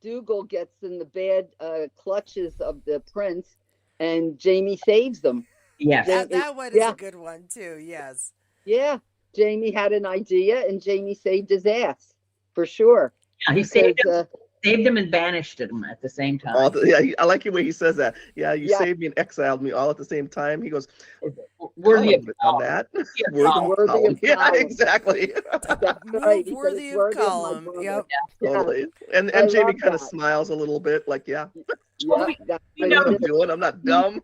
Dougal gets in the bad clutches of the prince, and Jamie saves them. Yes. That one is a good one too. Yes. Yeah. Jamie had an idea, and Jamie saved his ass for sure. Yeah, he saved him and banished him at the same time. I like the way he says that. Yeah, you saved me and exiled me all at the same time. He goes, worthy of that. Worthy of Yeah, column. exactly. That's right. He said, Worthy "It's of worthy column. my brother." Yep. Totally. And I Jamie love kind of that. smiles a little bit, like, Yeah, that's You I know, know what I'm doing. I'm not dumb.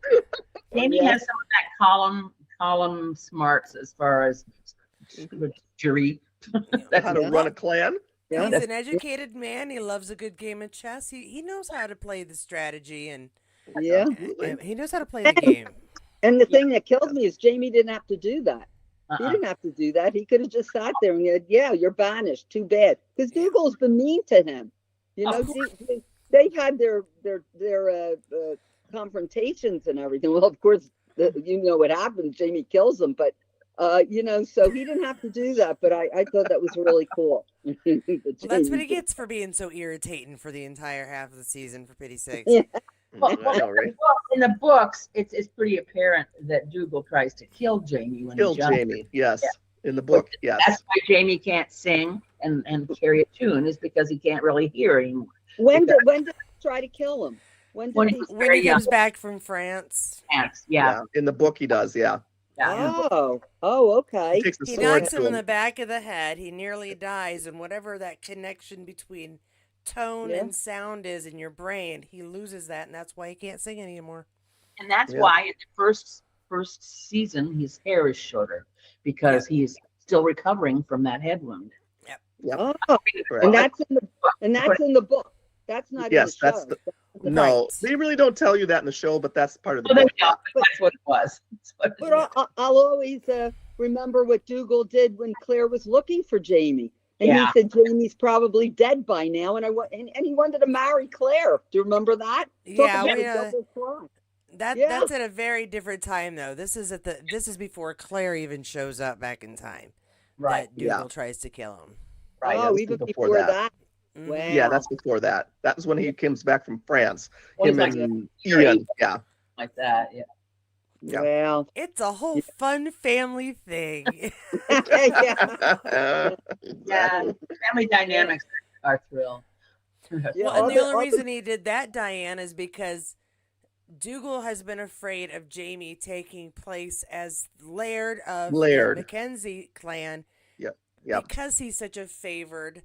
Jamie has some of that column smarts as far as jury. How to run a clan. Yeah. He's an educated man. He loves a good game of chess. He knows how to play the strategy and he knows how to play the game. And the thing that kills me is Jamie didn't have to do that. He didn't have to do that. He could have just sat there and said, "Yeah, you're banished. Too bad." Because Dougal's been mean to him. They've had their confrontations and everything. Well, of course, what happens. Jamie kills him, but so he didn't have to do that. But I thought that was really cool. Well, that's what he gets for being so irritating for the entire half of the season, for pity's sake. Yeah. Well, I know, right? in the books, it's pretty apparent that Dougal tries to kill Jamie when Kill he jumps. Jamie, yes. In the book, yes. That's why Jamie can't sing and carry a tune, is because he can't really hear anymore. When did he try to kill him? When When he comes back from France. Yeah. In the book, he does, yeah. Oh, okay. He takes the He sword knocks to him in him. the back of the head. He nearly dies, and whatever that connection between tone and sound is in your brain, he loses that, and that's why he can't sing anymore. And that's why in the first season his hair is shorter, because he's still recovering from that head wound. Oh, Correct. and that's in the book. That's not in the show. That's no. They really don't tell you that in the show, but that's part of the book. That's what it was. But I'll always remember what Dougal did when Claire was looking for Jamie. And he said Jamie's probably dead by now, and he wanted to marry Claire. Do you remember that? That's at a very different time, though. This is before Claire even shows up back in time. Right. That Dougal tries to kill him. Right. Oh, even before that. Mm-hmm. Wow. Yeah, that's before that. That was when he comes back from France. Well, Him like and Ian. Yeah. Like that. Yeah. Yeah. Well, It's a whole fun family thing. yeah. Yeah. Family dynamics are thrill. Well, and the only reason he did that, Diane, is because Dougal has been afraid of Jamie taking place as Laird of the Laird. Mackenzie clan Yep. because he's such a favored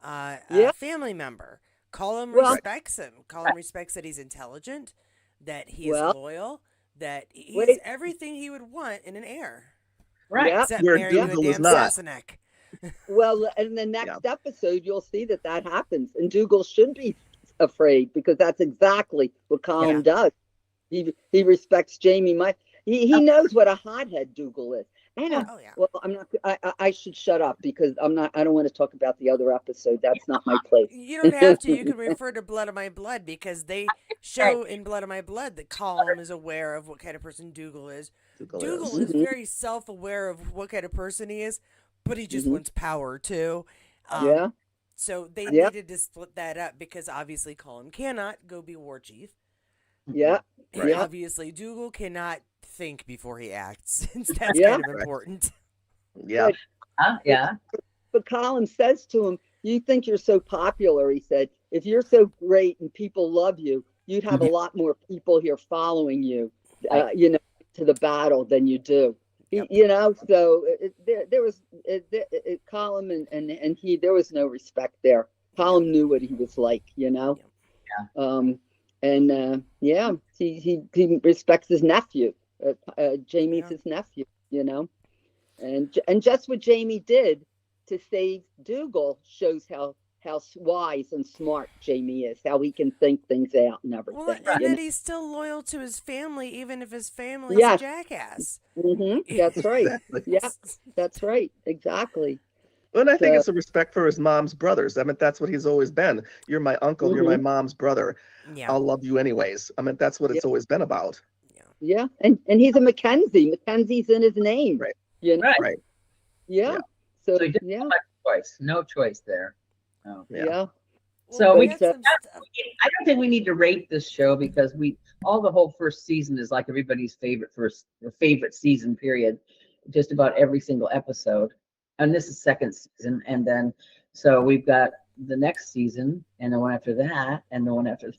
Yeah. family member. Colin Well- respects him. Colin respects that he's intelligent, that he is Well- loyal, that he's Wait. everything he would want in an heir. Right. Yeah. Except Where marry you a Dougal is damn not. Sassenach. Well, in the next episode, you'll see that happens, and Dougal should be afraid because that's exactly what Colin does. He respects Jamie much. He knows what a hothead Dougal is. And Oh yeah. well, I'm not. I should shut up because I'm not. I don't want to talk about the other episode. That's not my place. You don't have to. You can refer to Blood of My Blood because they show in Blood of My Blood that Colin is aware of what kind of person Dougal is. Dougal is very self-aware of what kind of person he is, but he just wants power too. Yeah. So they needed to split that up because obviously Colin cannot go be war chief. Yeah. And Yeah. obviously Dougal cannot think before he acts. That's Yeah. kind of important. Yeah. Yeah. But Colin says to him, "You think you're so popular?" He said, "If you're so great and people love you, you'd have a lot more people here following you, to the battle than you do." So there was Colin and he. There was no respect there. Colin knew what he was like. Yeah. He respects his nephew. Jamie's his nephew. And just what Jamie did to save Dougal shows how wise and smart Jamie is, how he can think things out and everything. Well, and that he's still loyal to his family, even if his family's a jackass. That's right. Exactly. Yeah, that's right. Exactly. And I think it's a respect for his mom's brothers. I mean, that's what he's always been. You're my uncle. You're my mom's brother. Yeah. I'll love you anyways. I mean, that's what it's always been about. Yeah, and he's a Mackenzie. Mackenzie's in his name. Right. Right. Yeah. So So he didn't have a choice. No choice there. Oh. yeah. So we we had some stuff. I don't think we need to rate this show because the whole first season is like everybody's favorite season period, just about every single episode. And this is second season. And then, so we've got the next season and the one after that and the one after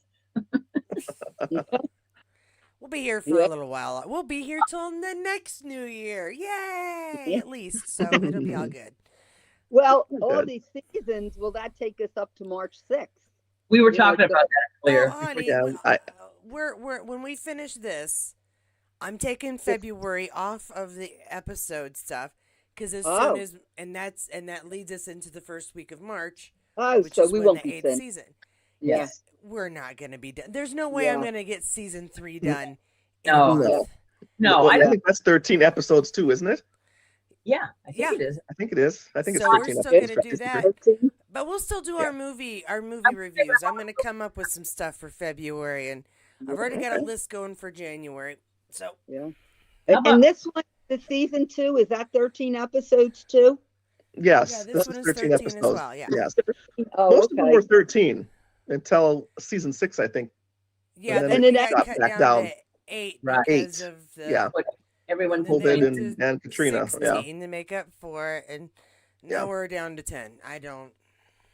We'll be here for a little while. We'll be here till the next New Year. Yay! At least. So it'll be all good. Well, Good. all these seasons, will that take us up to March 6th? We were talking about that earlier. Well, honey, Yeah, when we finish this, I'm taking February off of the episode stuff because as soon as that leads us into the first week of March, which So is we when won't the be 8th finished. season. Yeah. We're not going to be done. There's no way I'm Yeah. going to get season 3 done. in No. a month. No, Well, I I don't. think that's 13 episodes too, isn't it? Yeah, I think Yeah. it is. I think it is. I think So it's we're 13 still gonna episodes. do that. 13? But we'll still do Yeah. our movie reviews. I'm going to come up with some stuff for February, and I've already got a list going for January. So Yeah. How about- And this one, the season 2, is that 13 episodes too? Yes, yeah, this this one is is 13 13 episodes. as well. Yeah, Yes. Oh, Most of them okay. were 13 until season 6, I think. yeah. then Then it we got dropped cut back down down. to 8 Right. because 8. of the Yeah. Everyone And then COVID they and, went and Katrina. 16 to make up for it, and now Yeah. we're down to 10. I don't.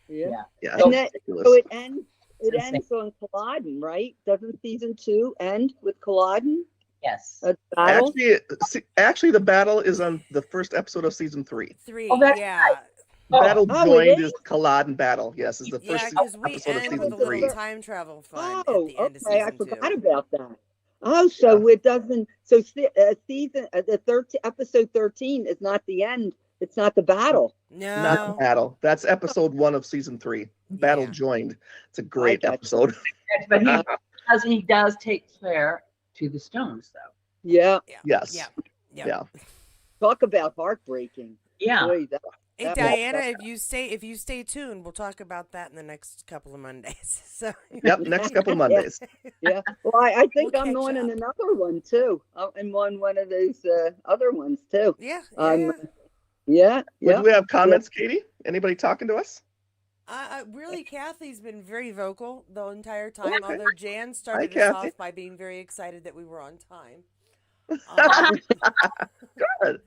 Yeah. Yeah. And that, Ridiculous. so it ends. It It's insane. ends on Culloden, right? Doesn't season 2 end with Culloden? Yes. A battle? Actually, the battle is on the first episode of season 3. 3. Oh, that's Yeah, Oh. Battle Oh, it joined is? is Culloden Battle. Yes, is the yeah. first Because we episode of end with season a little 3. time travel fun at Oh, the end of okay. I season 2. forgot about that. Oh, so it doesn't. So season the episode 13 is not the end. It's not the battle. Not No, Battle. That's episode 1 of season 3. Battle Yeah. joined. It's a great got you. episode. But he does take Claire to the Stones, though. Yeah. Yes. Yeah. Yeah. Talk about heartbreaking. Yeah. Boy, Hey That- Diana, if you stay tuned, we'll talk about that in the next couple of Mondays. So Yep. Next couple Mondays. yeah. Well, I think We'll I'm catch on in up. another one too. I'm on one of those other ones too. yeah, Um, Yeah. Well, Yeah. do we have comments, Katie? Anybody talking to us? Really, Kathy's been very vocal the entire time. Okay. Although Jan started us Kathy. off by being very excited that we were on time. Um, Good.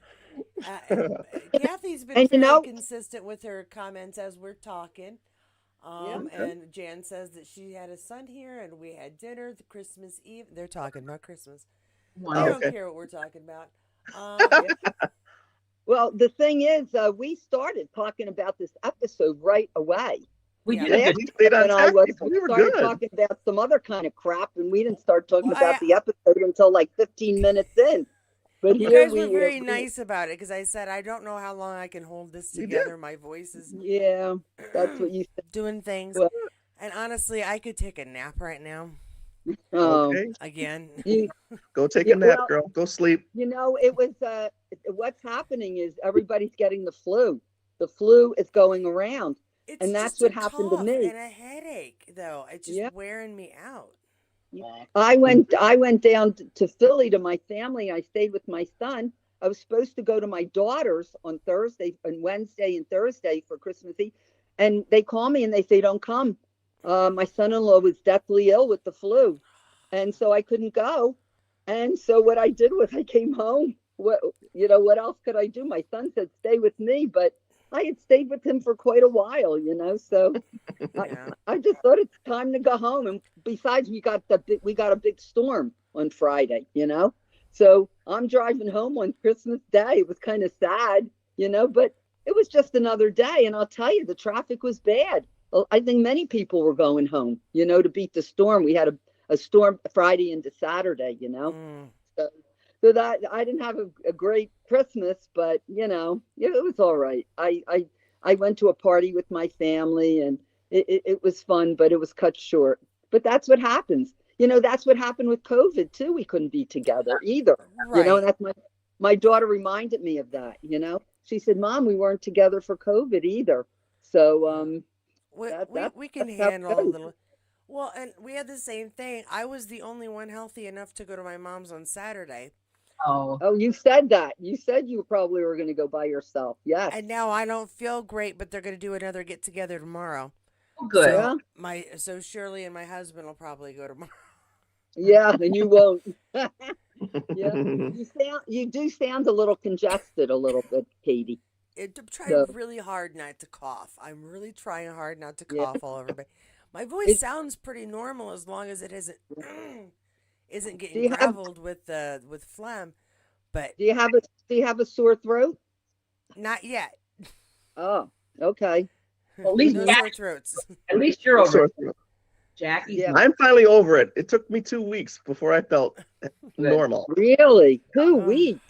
Kathy's been And you fairly know- consistent with her comments as we're talking. And Jan says that she had a son here, and we had dinner the Christmas Eve. They're talking about Christmas. Wow. They don't care what we're talking about. Well, the thing is, we started talking about this episode right away. We did. We started talking about some other kind of crap, and we didn't start talking about the episode until like 15 minutes in. But you guys were very nice about it, because I said, I don't know how long I can hold this together. My voice is that's what you said. Doing things. Well, and honestly, I could take a nap right now. Okay. Again. Go take a nap, girl. Go sleep. You know, it was what's happening is everybody's getting the flu. The flu is going around. And that's what happened to me. And a headache, though. It's just wearing me out. I went down to Philly to my family. I stayed with my son. I was supposed to go to my daughter's on Thursday and Wednesday and Thursday for Christmas Eve. And they call me and they say, don't come. My son-in-law was deathly ill with the flu. And so I couldn't go. And so what I did was I came home. What else could I do? My son said, stay with me, but I had stayed with him for quite a while, so I just thought it's time to go home. And besides, we got a big storm on Friday, so I'm driving home on Christmas Day. It was kind of sad, but it was just another day. And I'll tell you, the traffic was bad. I think many people were going home, to beat the storm. We had a storm Friday into Saturday, So that I didn't have a great Christmas, but it was all right. I went to a party with my family, and it was fun, but it was cut short. But that's what happens. That's what happened with COVID too. We couldn't be together either. Right. And that's my daughter reminded me of that. She said, "Mom, we weren't together for COVID either." So we can handle a little. Well, and we had the same thing. I was the only one healthy enough to go to my mom's on Saturday. Oh, you said that. You said you probably were going to go by yourself. Yes. And now I don't feel great, but they're going to do another get together tomorrow. Oh, good. So Shirley and my husband will probably go tomorrow. Yeah, and you won't. You do sound a little congested a little bit, Katie. I'm trying really hard not to cough. I'm really trying hard not to cough all over me. My voice sounds pretty normal as long as it isn't getting graveled with phlegm. But do you have a sore throat? Not yet. Oh, okay. Well, at least no sore throats. At least you're over it, Jackie. Yeah. I'm finally over it. It took me 2 weeks before I felt normal. Really? 2 weeks?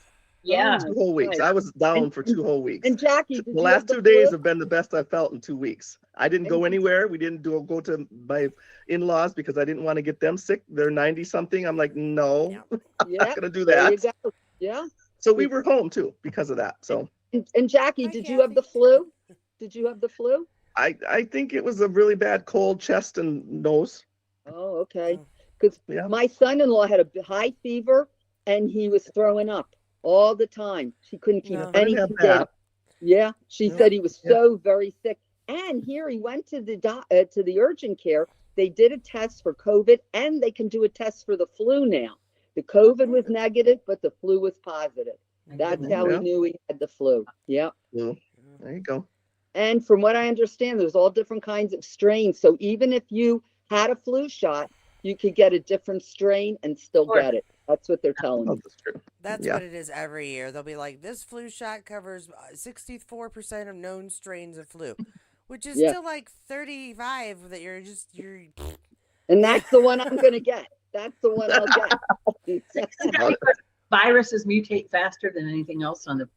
Yeah. 2 whole weeks. I was down for 2 whole weeks. And Jackie, the last 2 days have been the best I've felt in 2 weeks. I didn't go anywhere. We didn't go to my in-laws because I didn't want to get them sick. They're 90-something. I'm like, no, I'm not going to do that. Yeah. So we were home too because of that. So. And Jackie, did you have the flu? Did you have the flu? I think it was a really bad cold, chest and nose. Oh, okay. Because my son-in-law had a high fever and he was throwing up all the time. She couldn't keep anything down. Yeah, she said he was so very sick. And here he went to the urgent care. They did a test for COVID, and they can do a test for the flu now. The COVID was negative, but the flu was positive. That's how he knew he had the flu. Yeah. There you go. And from what I understand, there's all different kinds of strains. So even if you had a flu shot, you could get a different strain and still get it. That's what they're telling me. That's true. That's what it is every year. They'll be like, this flu shot covers 64% of known strains of flu, which is still like 35 that you're. And that's the one I'm going to get. That's the one I'll get. Viruses mutate faster than anything else on the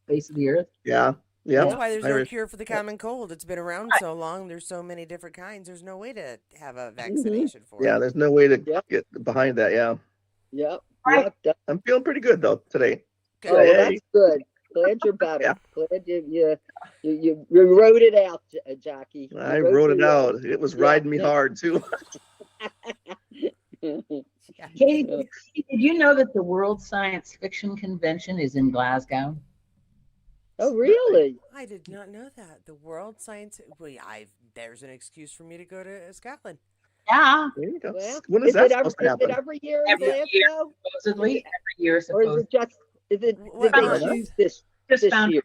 face of the earth. Yeah. That's why there's no cure for the common cold. It's been around so long. There's so many different kinds. There's no way to have a vaccination for it. Yeah, there's no way to get behind that. Yeah. Yep. I'm feeling pretty good though today. Good. Oh, that's good. Glad you're better. Glad you wrote it out, Jackie. I wrote it out. It was riding me hard too. Katie, did you know that the World Science Fiction Convention is in Glasgow? Oh, really? I did not know that. The World Science. There's an excuse for me to go to Scotland. Yeah. There you go. Well, when is that supposed to happen? Is it every year? Every year, supposedly. Every year, supposedly. Or is it just? Did they choose this year?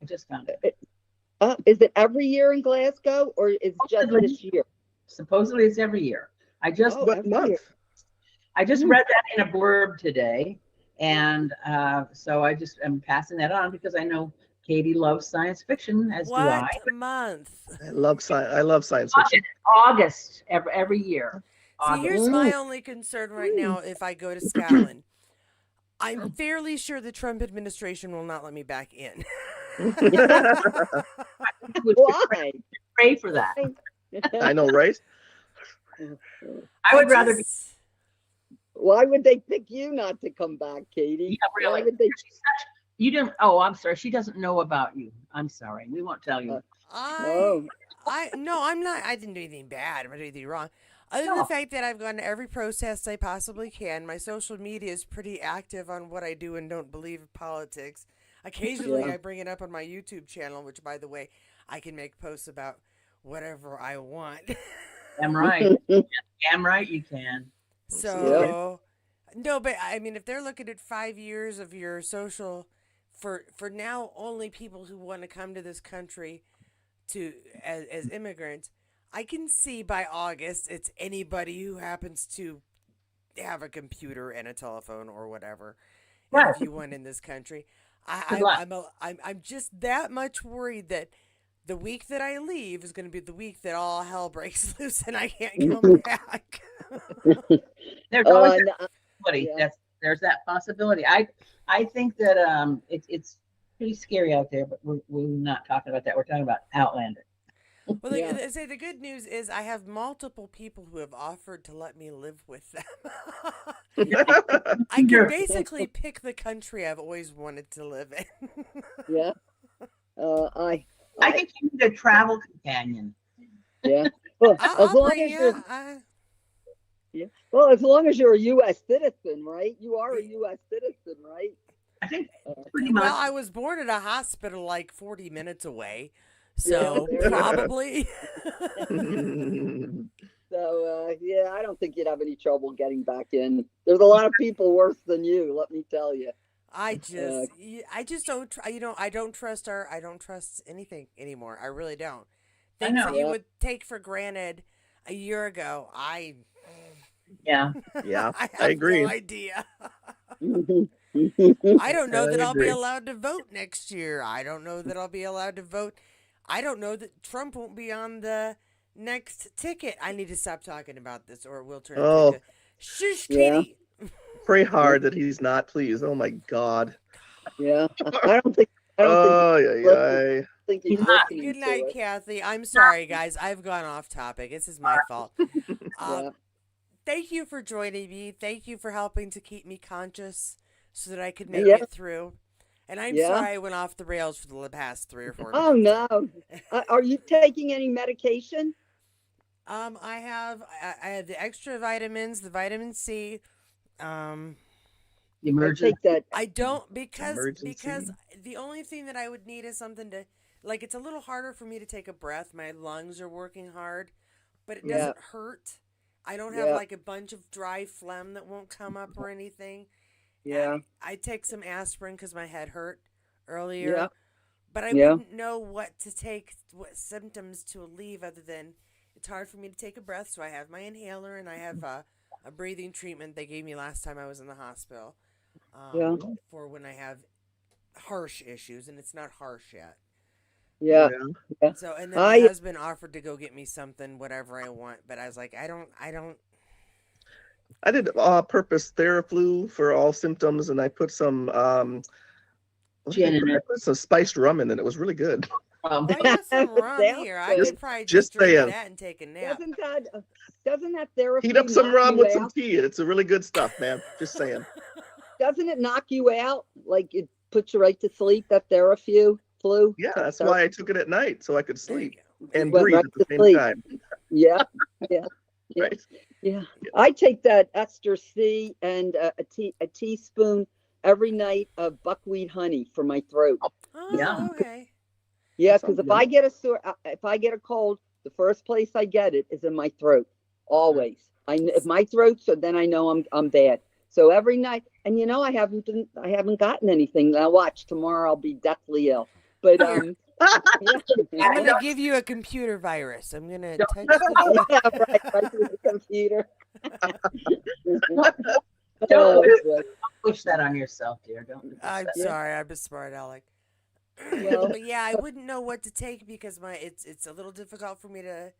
I just found it. Is it every year in Glasgow, or is it just this year? Supposedly it's every year. What month? I just read that in a blurb today, and so I just am passing that on because I know Katie loves science fiction, as do I. What month? I love science fiction. August every year. See, here's my only concern right now. If I go to Scotland, I'm fairly sure the Trump administration will not let me back in. Why? Pray for that. I know, right? I would rather be. Why would they pick you not to come back, Katie? Yeah, really. Why would they? You didn't. Oh, I'm sorry. She doesn't know about you. I'm sorry. We won't tell you. No, I'm not. I didn't do anything bad. I didn't do anything wrong. Other than the fact that I've gone to every protest I possibly can. My social media is pretty active on what I do and don't believe in politics. Occasionally, I bring it up on my YouTube channel, which, by the way, I can make posts about whatever I want. Damn right. Damn right you can. So, no, but I mean, if they're looking at 5 years of your social, for now, only people who want to come to this country as immigrants, I can see by August it's anybody who happens to have a computer and a telephone or whatever. Right. If you want in this country, I'm just that much worried that the week that I leave is going to be the week that all hell breaks loose and I can't come back. There's always there's that possibility. I think that it's pretty scary out there, but we're not talking about that. We're talking about Outlander. Well, I say the good news is I have multiple people who have offered to let me live with them. I can basically pick the country I've always wanted to live in. Yeah. I think you need a travel companion. Yeah. Well, Well, as long as you're a U.S. citizen, right? You are a U.S. citizen, right? I think pretty much. Well, I was born at a hospital like 40 minutes away, so probably. So, I don't think you'd have any trouble getting back in. There's a lot of people worse than you, let me tell you. I just don't, I don't trust anything anymore. I really don't. Things that you would take for granted a year ago, I have agree. no idea. I don't know that I'll be allowed to vote next year. I don't know that I'll be allowed to vote. I don't know that Trump won't be on the next ticket. I need to stop talking about this or it will turn into shush, Katie. Pray hard that he's not, please. Oh my God. Yeah. I don't think he's listening. Good night, Kathy. I'm sorry, guys. I've gone off topic. This is my fault. Thank you for joining me. Thank you for helping to keep me conscious so that I could make it through. And I'm sorry I went off the rails for the past 3 or 4 minutes. Oh, no. Are you taking any medication? I have the extra vitamins, the vitamin C. I don't because the only thing that I would need is something to it's a little harder for me to take a breath. My lungs are working hard, but it doesn't hurt. I don't have a bunch of dry phlegm that won't come up or anything. Yeah. I take some aspirin because my head hurt earlier, but I wouldn't know what to take, what symptoms to alleviate other than it's hard for me to take a breath. So I have my inhaler and I have a breathing treatment they gave me last time I was in the hospital for when I have harsh issues, and it's not harsh yet. Yeah. So, and then my husband offered to go get me something, whatever I want, but I was like, I don't. I did purpose Theraflu for all symptoms, and I put some some spiced rum in it. It was really good. I got some rum here. I could probably just drink that and take a nap. Doesn't that Theraflu heat up some rum with some tea? It's a really good stuff, man. Just saying. Doesn't it knock you out? Like it puts you right to sleep? That Theraflu? Yeah, that's why I took it at night so I could sleep and breathe at the same time. Yeah. Right. Yeah. I take that Ester C and a teaspoon every night of buckwheat honey for my throat. Oh, okay. Yeah, because if I get a cold, the first place I get it is in my throat. Always. If my throat's, so then I know I'm bad. So every night, and I haven't gotten anything. Now watch, tomorrow I'll be deathly ill. But I'm gonna give you a computer virus. I'm gonna touch the right through the computer. Don't push that on yourself, dear. Don't. I'm sorry, I'm a smart aleck. Well, But yeah, I wouldn't know what to take because it's a little difficult for me to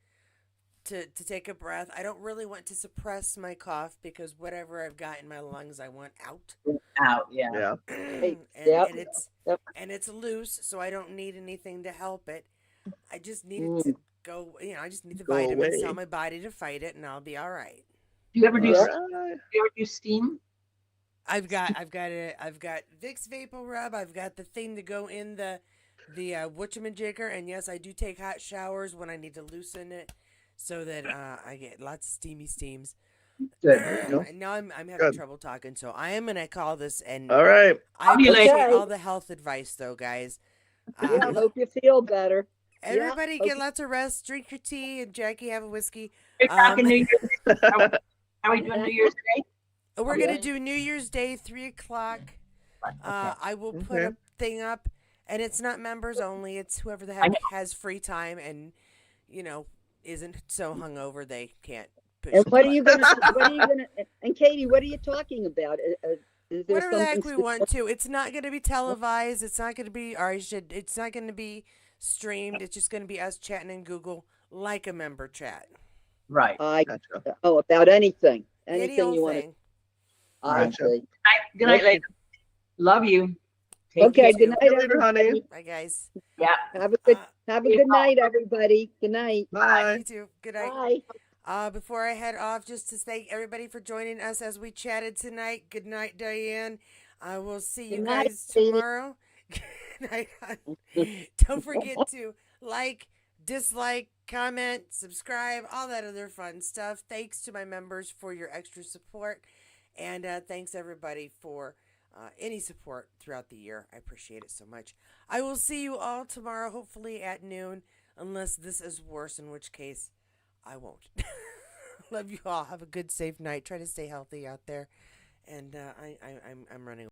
take a breath. I don't really want to suppress my cough because whatever I've got in my lungs, I want out. Out, yeah. and, Yep. and it's Yep. and it's loose, so I don't need anything to help it. I just need it to go. I just need the Go vitamins, away. tell my body to fight it, and I'll be all right. Do you ever do? All Do right. you ever do steam? I've got Vicks Vapor Rub. I've got the thing to go in the whatchamajigger, and yes, I do take hot showers when I need to loosen it, so that I get lots of steamy steams. Good. Now I'm having Good. trouble talking, so I am gonna call this. And All right. I I'll be late. appreciate Okay. all the health advice, though, guys. Yeah, hope you feel better. Everybody Yeah. get lots of rest. Drink your tea, and Jackie have a whiskey. You're talking New Year's. How are we doing New Year's Day? We're gonna do New Year's Day, 3:00. Okay. I will put Okay. a thing up, and it's not members only. It's whoever the heck has free time and isn't so hungover they can't push. And the what are you button. gonna? And Katie, what are you talking about? Is there Whatever the heck something we want to. It's not going to be televised. It's not going to be, it's not going to be streamed. It's just going to be us chatting in Google like a member chat. Right. Gotcha. About anything Any you old want to. thing. I Gotcha. see. Good night, ladies. Love you. Take Okay. care. Good night, See you later, everybody. honey. Bye, guys. Yeah. Have a good night, everybody. Good night. Bye. You too. Good night. Bye. Before I head off, just to thank everybody for joining us as we chatted tonight. Good night, Diane. I will see you Good night, guys Katie. tomorrow. Good night. Don't forget to like, dislike, comment, subscribe, all that other fun stuff. Thanks to my members for your extra support. And thanks, everybody, for any support throughout the year. I appreciate it so much. I will see you all tomorrow, hopefully at noon, unless this is worse, in which case I won't. Love you all. Have a good, safe night. Try to stay healthy out there. And I'm running.